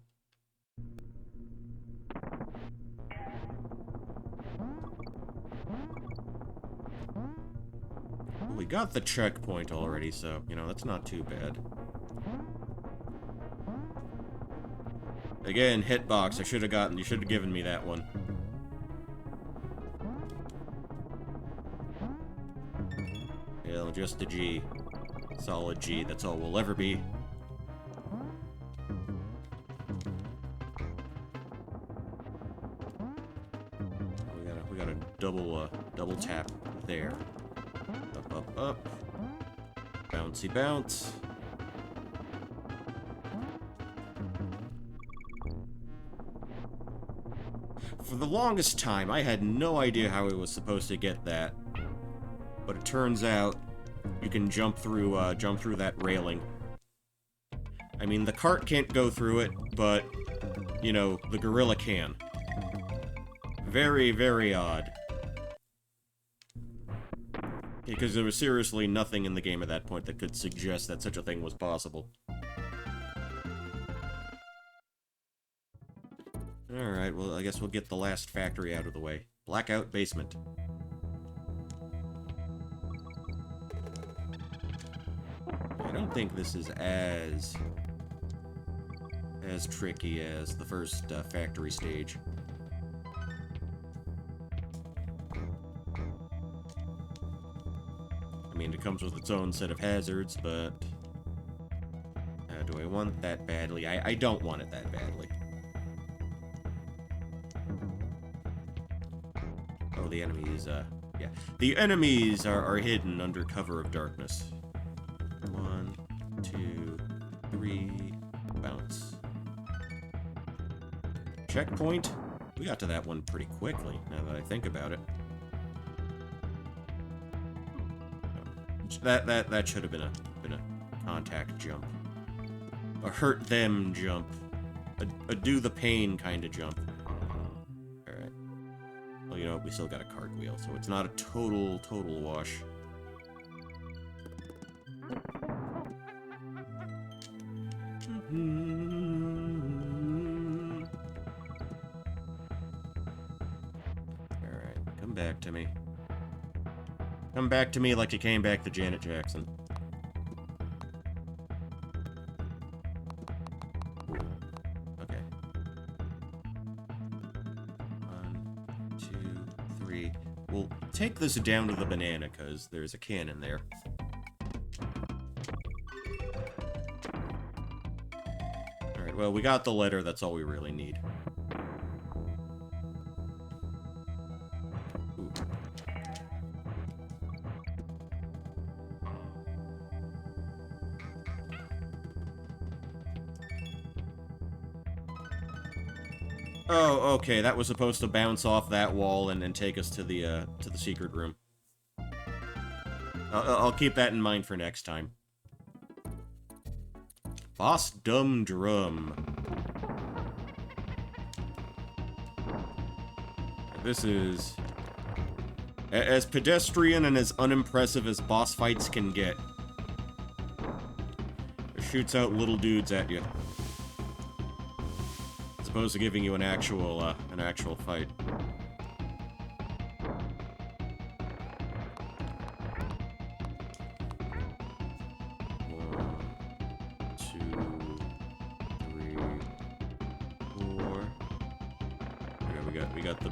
Speaker 1: Well, we got the checkpoint already, so, you know, that's not too bad. Again, hitbox. You should have given me that one. Yeah, just a G. Solid G, that's all we'll ever be. We got a double tap there. Up, up, up. Bouncy bounce. For the longest time, I had no idea how I was supposed to get that. But it turns out you can jump through that railing. I mean, the cart can't go through it, but, you know, the gorilla can. Very, very odd. Because there was seriously nothing in the game at that point that could suggest that such a thing was possible. Alright, well, I guess we'll get the last factory out of the way. Blackout basement. I don't think this is as tricky as the first factory stage. I mean, it comes with its own set of hazards, but... do I want that badly? I don't want it that badly. Oh, the enemies, yeah. The enemies are hidden under cover of darkness. 1, 2, 3, bounce. Checkpoint? We got to that one pretty quickly, now that I think about it. That should have been a contact jump. A hurt them jump. A do the pain kind of jump. Alright. Well, you know what, we still got a cartwheel, so it's not a total wash. Alright, come back to me. Come back to me like you came back to Janet Jackson. Okay. 1, 2, 3. We'll take this down to the banana, because there's a cannon there. Alright, well, we got the letter, that's all we really need. Oh, okay, that was supposed to bounce off that wall and then take us to the secret room. I'll keep that in mind for next time. Boss Dumb Drum. This is as pedestrian and as unimpressive as boss fights can get. It shoots out little dudes at you. As opposed to giving you an actual fight. We got the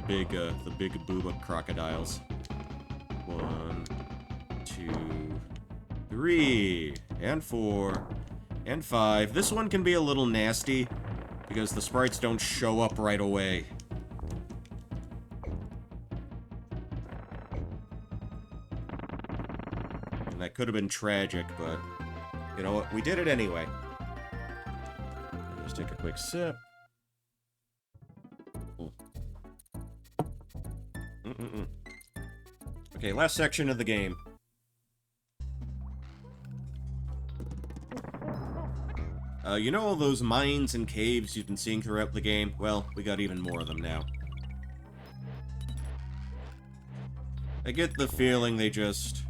Speaker 1: big booba crocodiles. 1, 2, 3, and 4, and 5. This one can be a little nasty because the sprites don't show up right away. And that could have been tragic, but you know what? We did it anyway. Just take a quick sip. Okay, last section of the game. You know all those mines and caves you've been seeing throughout the game? Well, we got even more of them now. I get the feeling they just...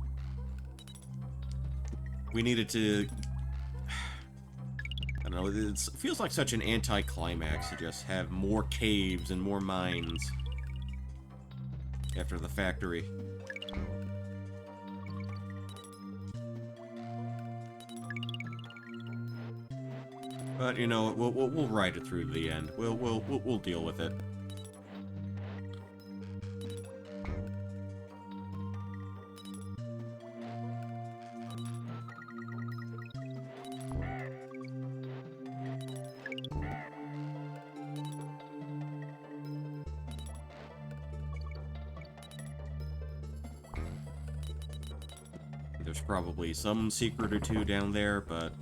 Speaker 1: We needed to... I don't know, it feels like such an anticlimax to just have more caves and more mines after the factory. But you know, we'll ride it through to the end. We'll deal with it. There's probably some secret or two down there, but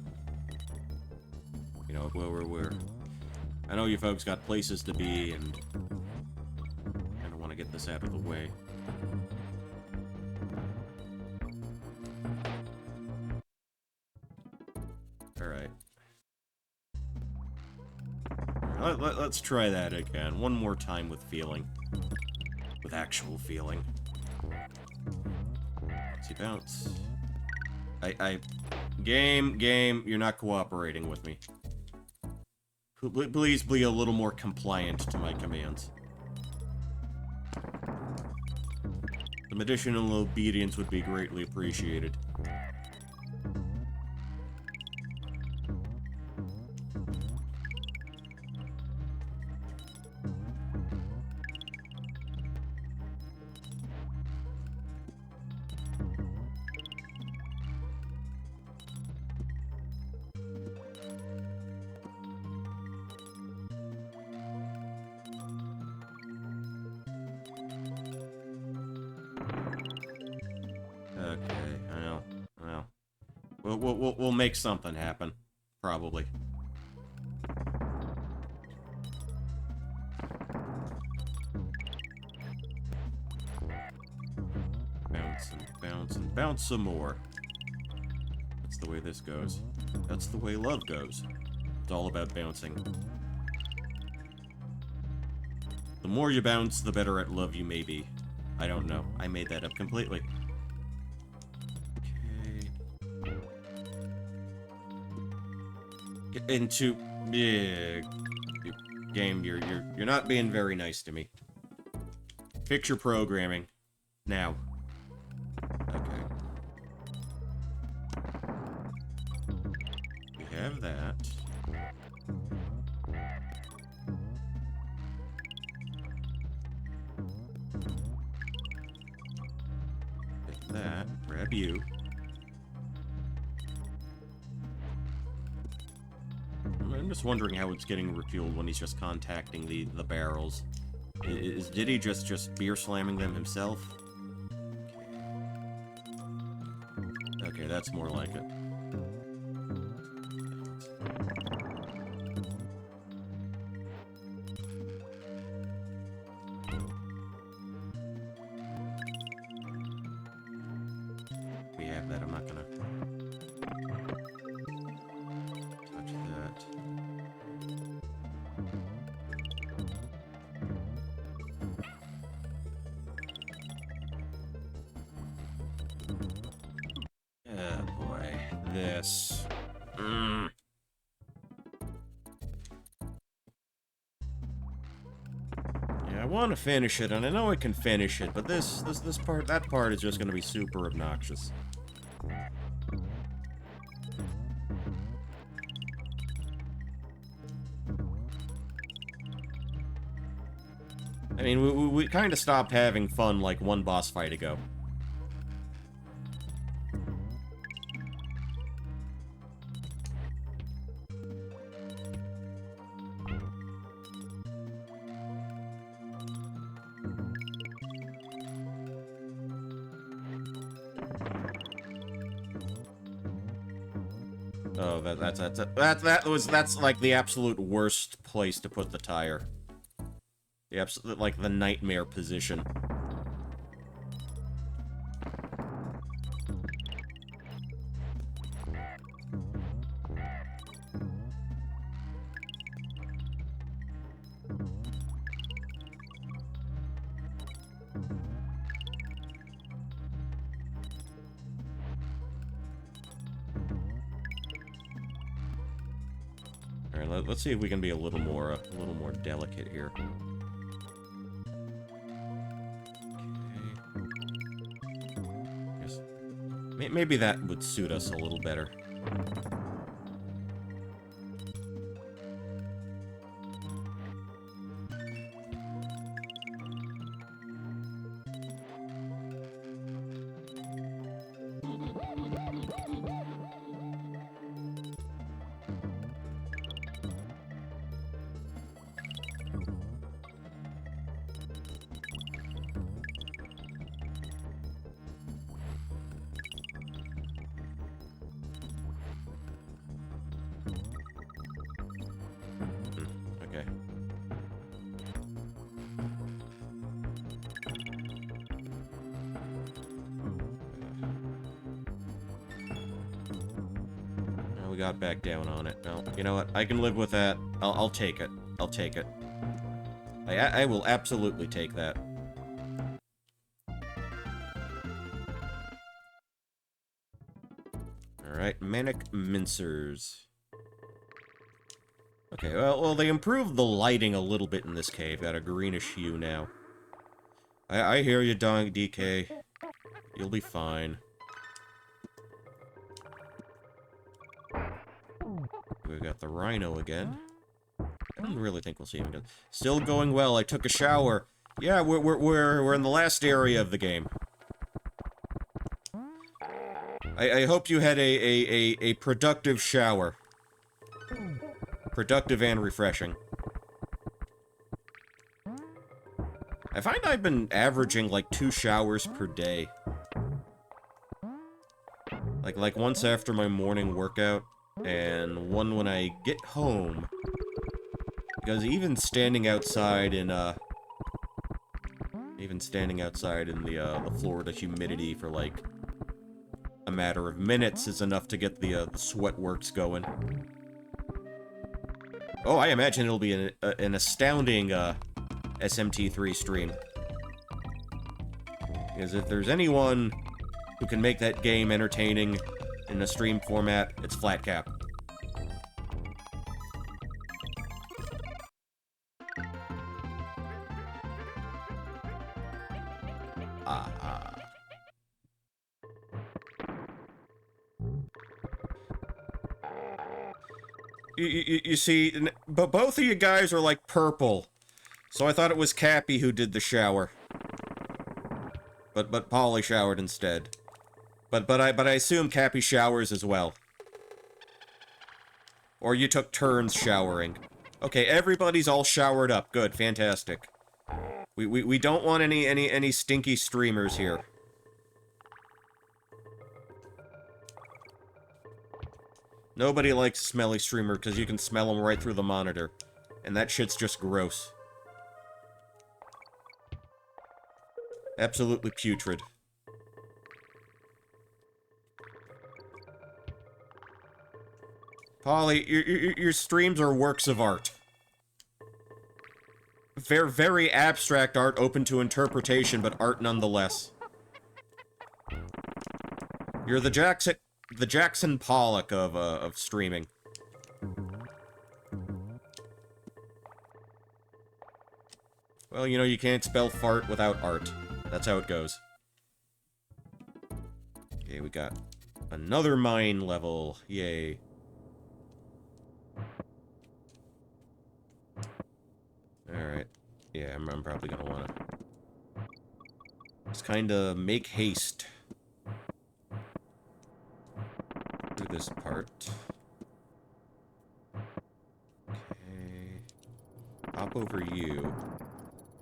Speaker 1: you know, we're I know you folks got places to be, and I don't want to get this out of the way. Alright. Let's try that again. One more time with feeling. With actual feeling. See, bounce. Game, you're not cooperating with me. Please be a little more compliant to my commands. Some additional obedience would be greatly appreciated. Okay, I know. We'll make something happen. Probably. Bounce and bounce and bounce some more. That's the way this goes. That's the way love goes. It's all about bouncing. The more you bounce, the better at love you may be. I don't know. I made that up completely. Into game, you're not being very nice to me. Fix your programming now. Okay. We have that. Take that. Grab you. I'm just wondering how it's getting refueled when he's just contacting the barrels. Did he just beer slamming them himself? Okay, that's more like it. We have that, I'm not gonna touch that. Oh boy, this. Yeah, I want to finish it, and I know I can finish it, but that part is just going to be super obnoxious. I mean, we kind of stopped having fun like one boss fight ago. Oh, that's like the absolute worst place to put the tire. The absolute, like, the nightmare position. Alright, let's see if we can be a little more delicate here. Okay. Maybe that would suit us a little better. Okay. Now we got back down on it. Well, you know what? I can live with that. I'll take it. I'll take it. I will absolutely take that. Alright, Manic Mincers. Okay, well, they improved the lighting a little bit in this cave. Got a greenish hue now. I hear you, DK. You'll be fine. We got the rhino again. I don't really think we'll see him again. Still going well. I took a shower. Yeah, we're in the last area of the game. I hope you had a productive shower. Productive and refreshing. I find I've been averaging like 2 showers per day. Like once after my morning workout, and one when I get home. Because even standing outside in the Florida humidity for like a matter of minutes is enough to get the sweat works going. Oh, I imagine it'll be an astounding SMT3 stream. Because if there's anyone who can make that game entertaining in a stream format, it's Flatcap. You see, but both of you guys are like purple, so I thought it was Cappy who did the shower. But Polly showered instead. But I assume Cappy showers as well. Or you took turns showering. Okay, everybody's all showered up. Good, fantastic. We don't want any stinky streamers here. Nobody likes smelly streamer because you can smell them right through the monitor. And that shit's just gross. Absolutely putrid. Polly, your streams are works of art. Very abstract art, open to interpretation, but art nonetheless. You're the Jackson Pollock of streaming. Well, you know, you can't spell fart without art. That's how it goes. Okay, we got another mine level. Yay. Alright. Yeah, I'm probably gonna wanna just kinda make haste through this part. Okay. Hop over you.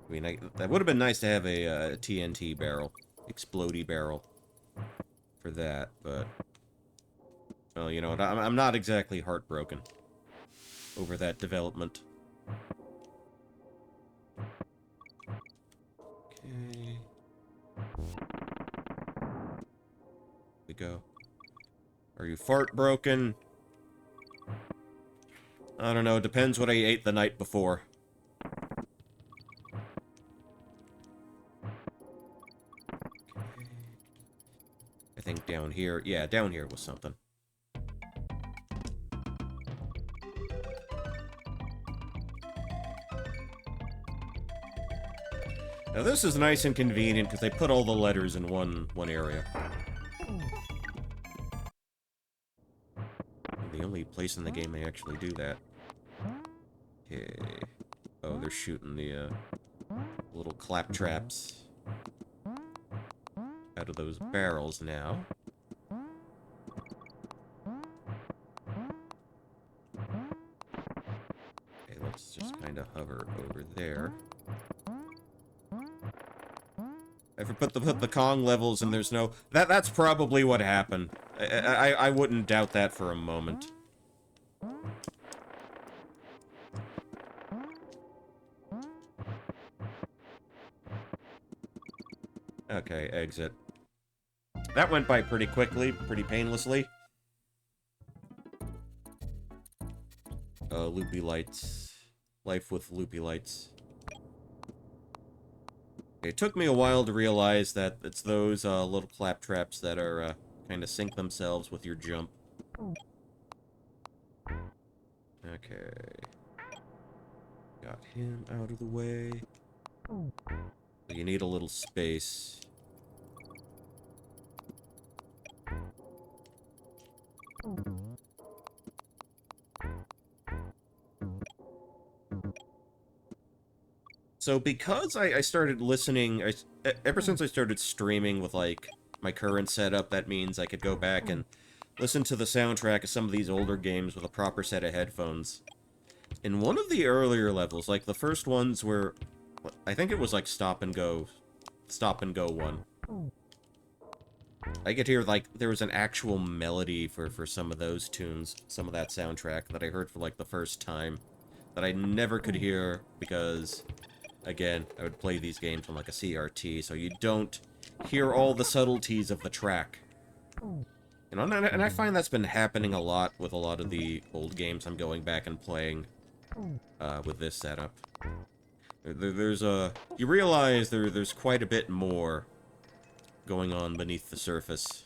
Speaker 1: I mean, that would have been nice to have a TNT barrel. Explodey barrel. For that, but... Well, you know what, I'm not exactly heartbroken over that development. Okay. We go. Are you fart broken? I don't know, depends what I ate the night before. Okay. I think down here, yeah, down here was something. Now this is nice and convenient because they put all the letters in one area. The only place in the game they actually do that. Okay. Oh, they're shooting the little claptraps out of those barrels now. Okay, let's just kind of hover over there. I put the Kong levels and there's no... That's probably what happened. I wouldn't doubt that for a moment. Okay, exit. That went by pretty quickly, pretty painlessly. Loopy lights. Life with loopy lights. It took me a while to realize that it's those little claptraps that are kind of sync themselves with your jump. Okay. Got him out of the way. You need a little space. So because I started listening, ever since I started streaming with, like, my current setup, that means I could go back and listen to the soundtrack of some of these older games with a proper set of headphones. In one of the earlier levels, like the first ones were, I think it was like Stop and Go 1. I could hear, like, there was an actual melody for some of those tunes, some of that soundtrack that I heard for, like, the first time, that I never could hear because... Again, I would play these games on like a CRT, so you don't hear all the subtleties of the track. You know, and I find that's been happening a lot with a lot of the old games I'm going back and playing with this setup. You realize there's quite a bit more going on beneath the surface.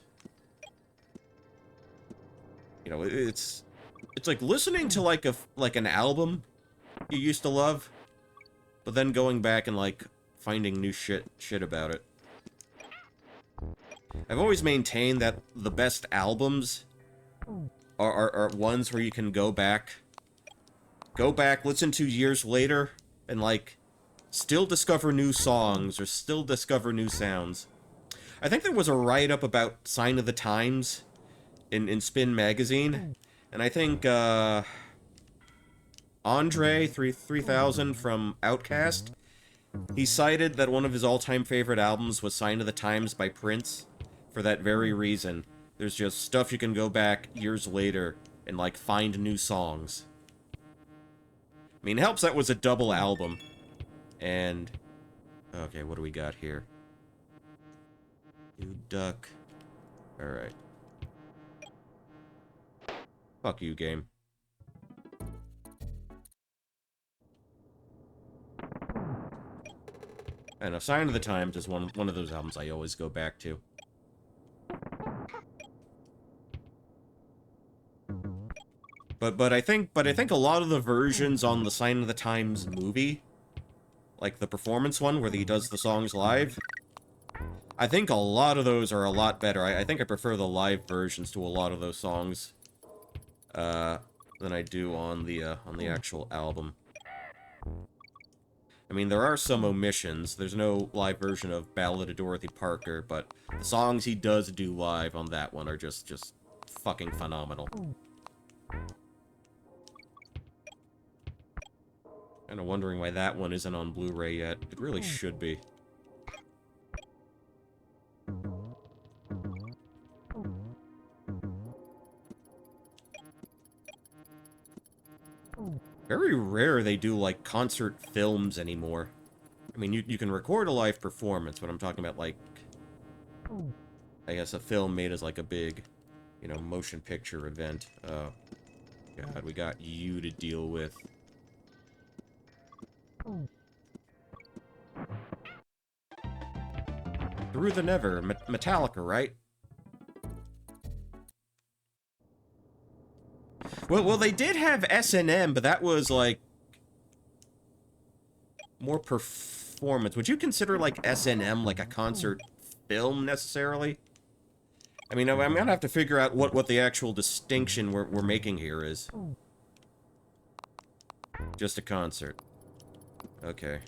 Speaker 1: You know, it's like listening to like an album you used to love. But then going back and, like, finding new shit about it. I've always maintained that the best albums are ones where you can go back, listen to years later, and, like, still discover new songs or still discover new sounds. I think there was a write-up about Sign of the Times in Spin Magazine, and I think, Andre 3000 from Outkast, he cited that one of his all-time favorite albums was Sign of the Times by Prince for that very reason. There's just stuff you can go back years later and, like, find new songs. I mean, it helps that was a double album. And... Okay, what do we got here? You duck. Alright. Fuck you, game. And A Sign of the Times is one of those albums I always go back to. But I think a lot of the versions on the Sign of the Times movie, like the performance one where he does the songs live, I think a lot of those are a lot better. I think I prefer the live versions to a lot of those songs than I do on the actual album. I mean, there are some omissions. There's no live version of Ballad of Dorothy Parker, but the songs he does do live on that one are just fucking phenomenal. Kinda wondering why that one isn't on Blu-ray yet. It really should be. Very rare they do, like, concert films anymore. I mean, you can record a live performance, but I'm talking about, like, I guess a film made as, like, a big, you know, motion picture event. Oh, God, we got you to deal with. Through the Never, Metallica, right? Well, they did have S&M, but that was, like, more performance. Would you consider, like, S&M, like, a concert film, necessarily? I mean, I'm gonna have to figure out what the actual distinction we're making here is. Just a concert. Okay.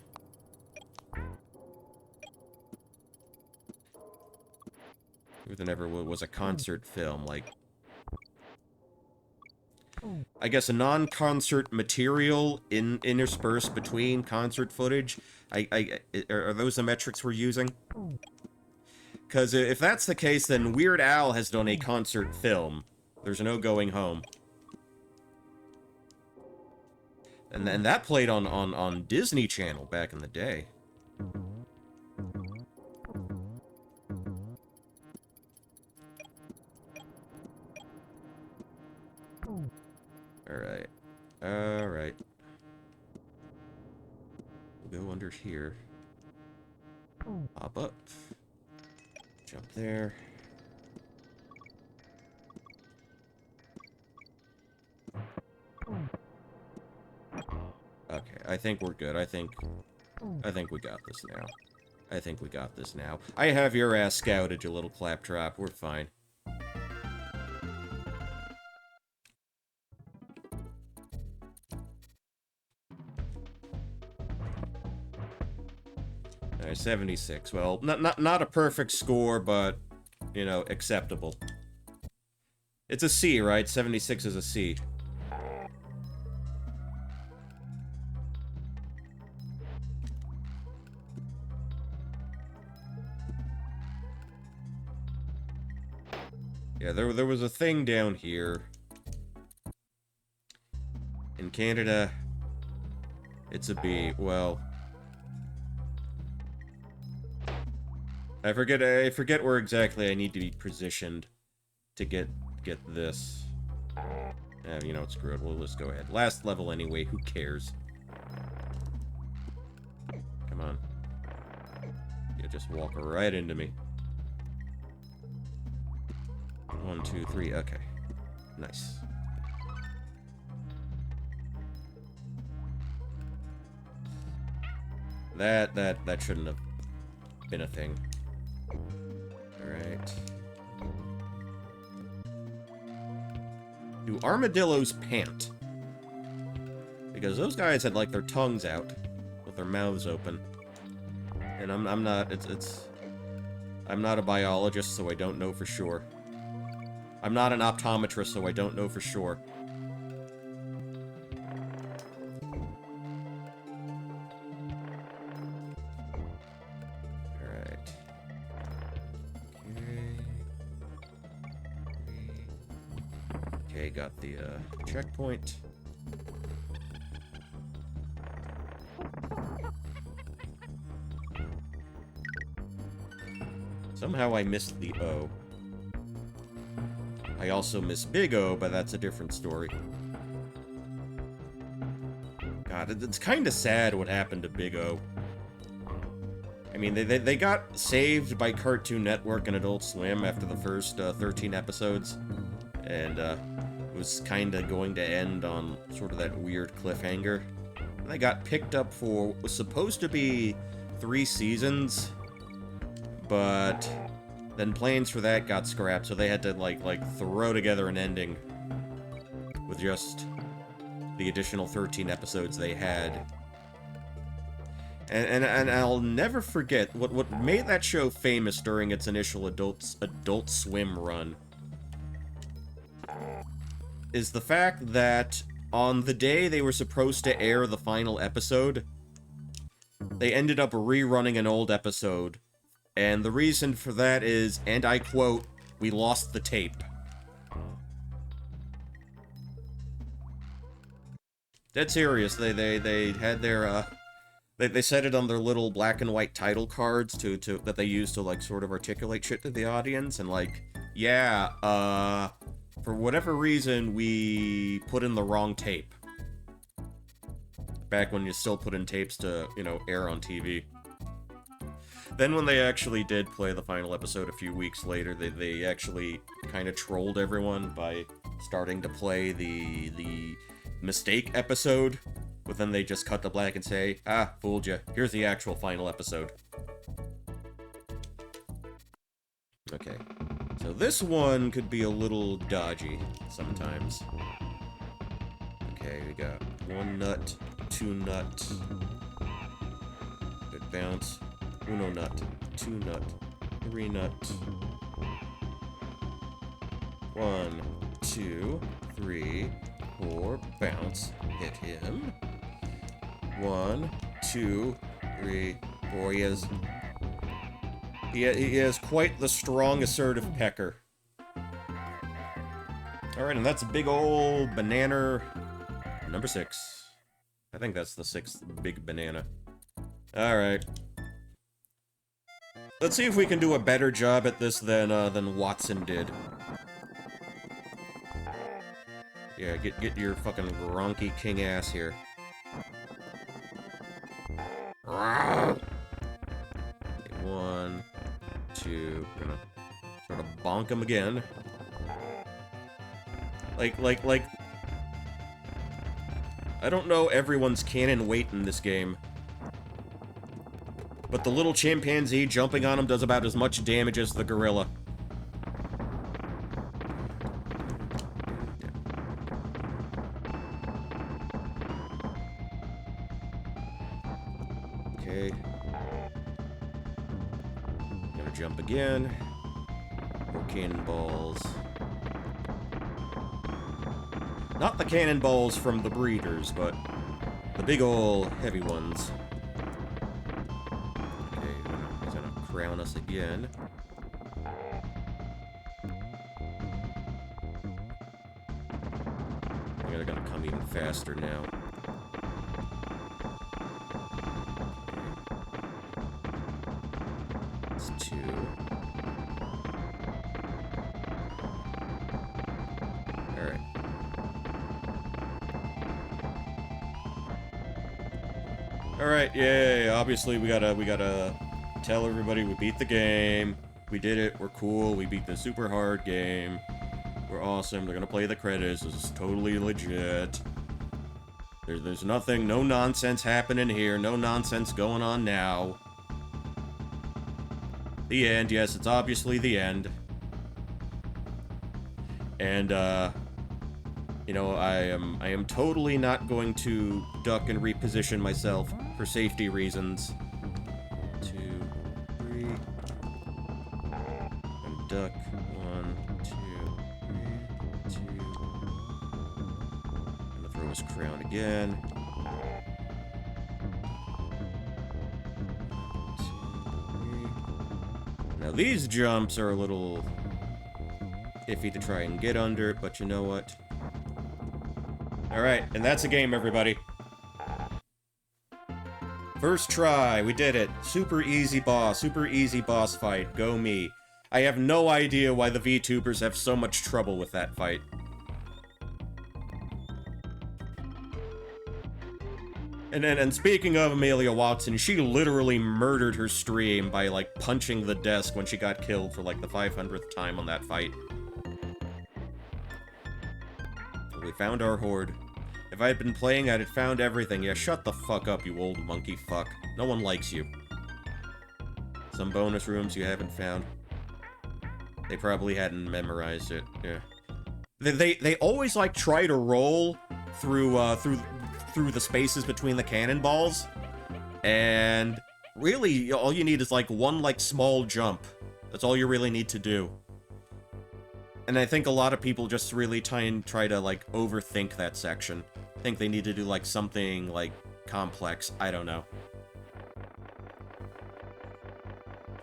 Speaker 1: Through the Never was a concert film, like... I guess a non-concert material interspersed between concert footage. Are those the metrics we're using? Because if that's the case, then Weird Al has done a concert film. There's no going home. And then that played on Disney Channel back in the day. Alright. Alright. We'll go under here. Hop up. Jump there. Okay, I think we're good. I think we got this now. I think we got this now. I have your ass scouted, you little claptrap. We're fine. Alright, 76. Well, not a perfect score, but, you know, acceptable. It's a C, right? 76 is a C. Yeah, there was a thing down here. In Canada, it's a B. Well, I forget where exactly I need to be positioned to get this. You know, it's screwed. Well, let's go ahead. Last level anyway, who cares? Come on. You just walk right into me. 1, 2, 3, okay. Nice. That shouldn't have been a thing. Alright. Do armadillos pant? Because those guys had, like, their tongues out, with their mouths open. And I'm not, I'm not a biologist, so I don't know for sure. I'm not an optometrist, so I don't know for sure. Alright. Okay, got the, checkpoint. Somehow I missed the O. I also miss Big O, but that's a different story. God, it's kind of sad what happened to Big O. I mean, they got saved by Cartoon Network and Adult Swim after the first 13 episodes. And it was kind of going to end on sort of that weird cliffhanger. And they got picked up for what was supposed to be 3 seasons, but then plans for that got scrapped, so they had to, like throw together an ending with just the additional 13 episodes they had. And I'll never forget what made that show famous during its initial Adult Swim run is the fact that on the day they were supposed to air the final episode, they ended up rerunning an old episode. And the reason for that is, and I quote, "We lost the tape." Dead serious. They had their, they said it on their little black and white title cards that they use to, like, sort of articulate shit to the audience, and, like, yeah, for whatever reason, we put in the wrong tape. Back when you still put in tapes to, you know, air on TV. Then when they actually did play the final episode a few weeks later, they actually kind of trolled everyone by starting to play the mistake episode, but then they just cut to black and say, ah, fooled you, here's the actual final episode. Okay, so this one could be a little dodgy sometimes. Okay, we got 1 nut, 2 nut, good bounce, uno nut, 2 nut, 3 nut, 1, 2, 3, 4, bounce, hit him, 1, 2, 3, 4, he has quite the strong assertive pecker. Alright, and that's a big old banana number 6. I think that's the 6th big banana. Alright. Let's see if we can do a better job at this than Watson did. Yeah, get your fucking Gronky king ass here. Okay, 1, 2, gonna sort of bonk him again. Like, I don't know everyone's canon weight in this game, but the little chimpanzee jumping on him does about as much damage as the gorilla. Okay. Gonna jump again. More cannonballs. Not the cannonballs from the breeders, but the big ol' heavy ones. Okay, he's gonna crown us again. They're gonna come even faster now. It's 2. Alright. Alright, yay, obviously we gotta tell everybody we beat the game, we did it, we're cool, we beat the super hard game, we're awesome, they're gonna play the credits, this is totally legit. There's nothing, no nonsense happening here, no nonsense going on now. The end, yes, it's obviously the end. And, you know, I am totally not going to duck and reposition myself for safety reasons. 2, 3. And duck. 1, 2, 3, 2. I'm gonna throw his crown again. 2, 3. Now these jumps are a little iffy to try and get under, but you know what? Alright, and that's a game, everybody. First try, we did it. Super easy boss fight. Go me. I have no idea why the VTubers have so much trouble with that fight. And speaking of Amelia Watson, she literally murdered her stream by, like, punching the desk when she got killed for, like, the 500th time on that fight. We found our horde. If I had been playing, I'd have found everything. Yeah, shut the fuck up, you old monkey fuck. No one likes you. Some bonus rooms you haven't found. They probably hadn't memorized it, yeah. They always, like, try to roll through the spaces between the cannonballs, and really, all you need is, like, one, like, small jump. That's all you really need to do. And I think a lot of people just really try to, like, overthink that section. Think they need to do, like, something, like, complex. I don't know.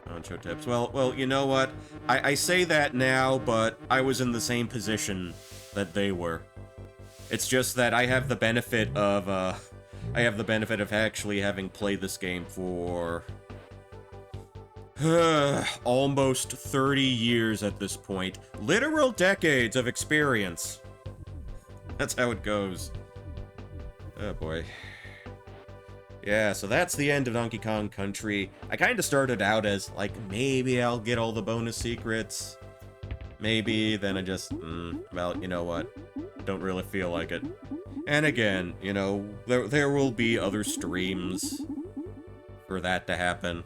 Speaker 1: Poncho tips. Well, you know what? I say that now, but I was in the same position that they were. It's just that I have the benefit of, actually having played this game for almost 30 years at this point. Literal decades of experience. That's how it goes. Oh boy. Yeah, so that's the end of Donkey Kong Country. I kind of started out as, like, maybe I'll get all the bonus secrets. Maybe, then I just, well, you know what? Don't really feel like it. And again, you know, there will be other streams for that to happen.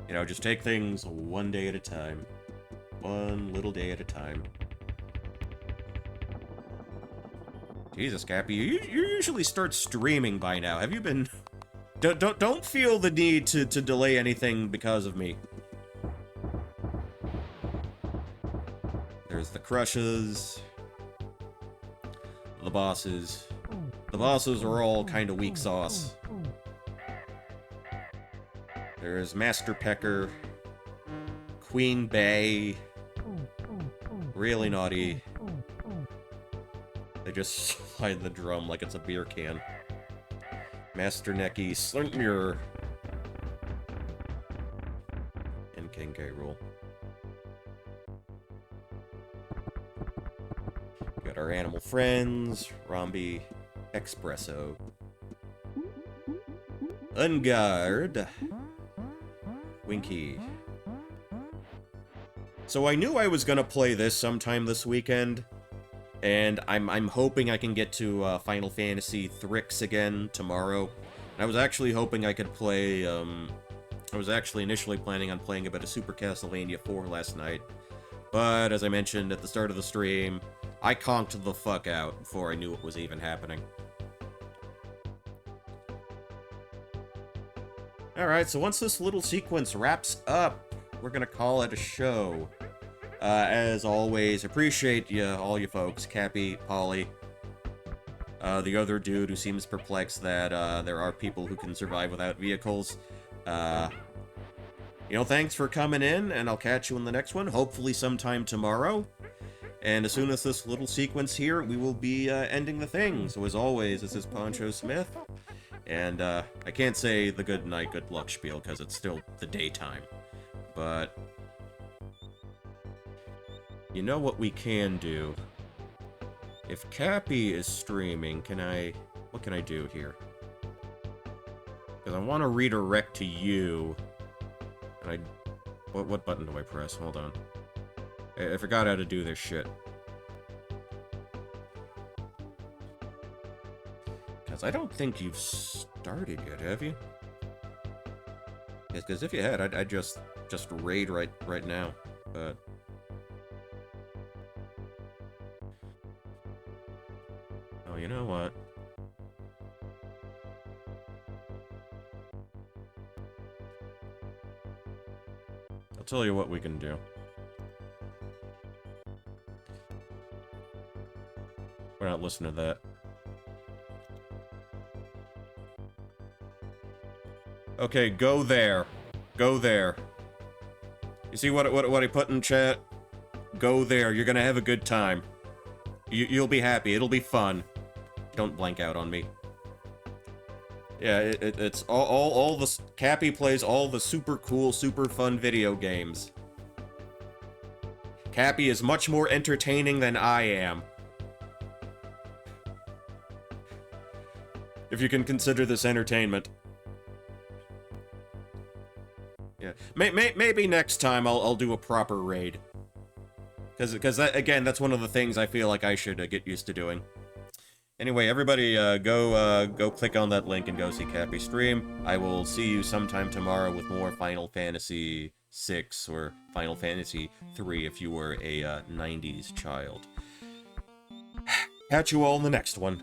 Speaker 1: You know, just take things one day at a time. One little day at a time. Jesus, Cappy, you usually start streaming by now. Have you been... Don't feel the need to delay anything because of me. There's the crushes. The bosses. The bosses are all kind of weak sauce. There's Master Pecker. Queen Bay. Really naughty. They just slide the drum like it's a beer can. Master Necky, Slintmure, and King K. Rool. Got our animal friends, Rombi, Espresso, Ungard, Winky. So I knew I was gonna play this sometime this weekend. And I'm hoping I can get to Final Fantasy Thrix again tomorrow. And I was actually hoping I could play, I was actually initially planning on playing a bit of Super Castlevania 4 last night. But, as I mentioned at the start of the stream, I conked the fuck out before I knew what was even happening. Alright, so once this little sequence wraps up, we're gonna call it a show. As always, appreciate all you folks, Cappy, Polly, the other dude who seems perplexed that there are people who can survive without vehicles. You know, thanks for coming in, and I'll catch you in the next one, hopefully sometime tomorrow. And as soon as this little sequence here, we will be ending the thing. So as always, this is Poncho Smith, and I can't say the good night, good luck spiel, because it's still the daytime. But... you know what we can do? If Cappy is streaming, what can I do here? Because I want to redirect to you. And what button do I press? Hold on. I forgot how to do this shit. Because I don't think you've started yet, have you? Because if you had, I'd just raid right now. But... you know what? I'll tell you what we can do. We're not listening to that. Okay, go there. Go there. You see what I put in chat? Go there. You're gonna have a good time. You'll be happy. It'll be fun. Don't blank out on me. Yeah, it's all the... Cappy plays all the super cool, super fun video games. Cappy is much more entertaining than I am. If you can consider this entertainment. Yeah, maybe next time I'll do a proper raid. Because again, that's one of the things I feel like I should get used to doing. Anyway, everybody, go click on that link and go see Cappy stream. I will see you sometime tomorrow with more Final Fantasy VI or Final Fantasy III if you were a 90s child. Catch you all in the next one.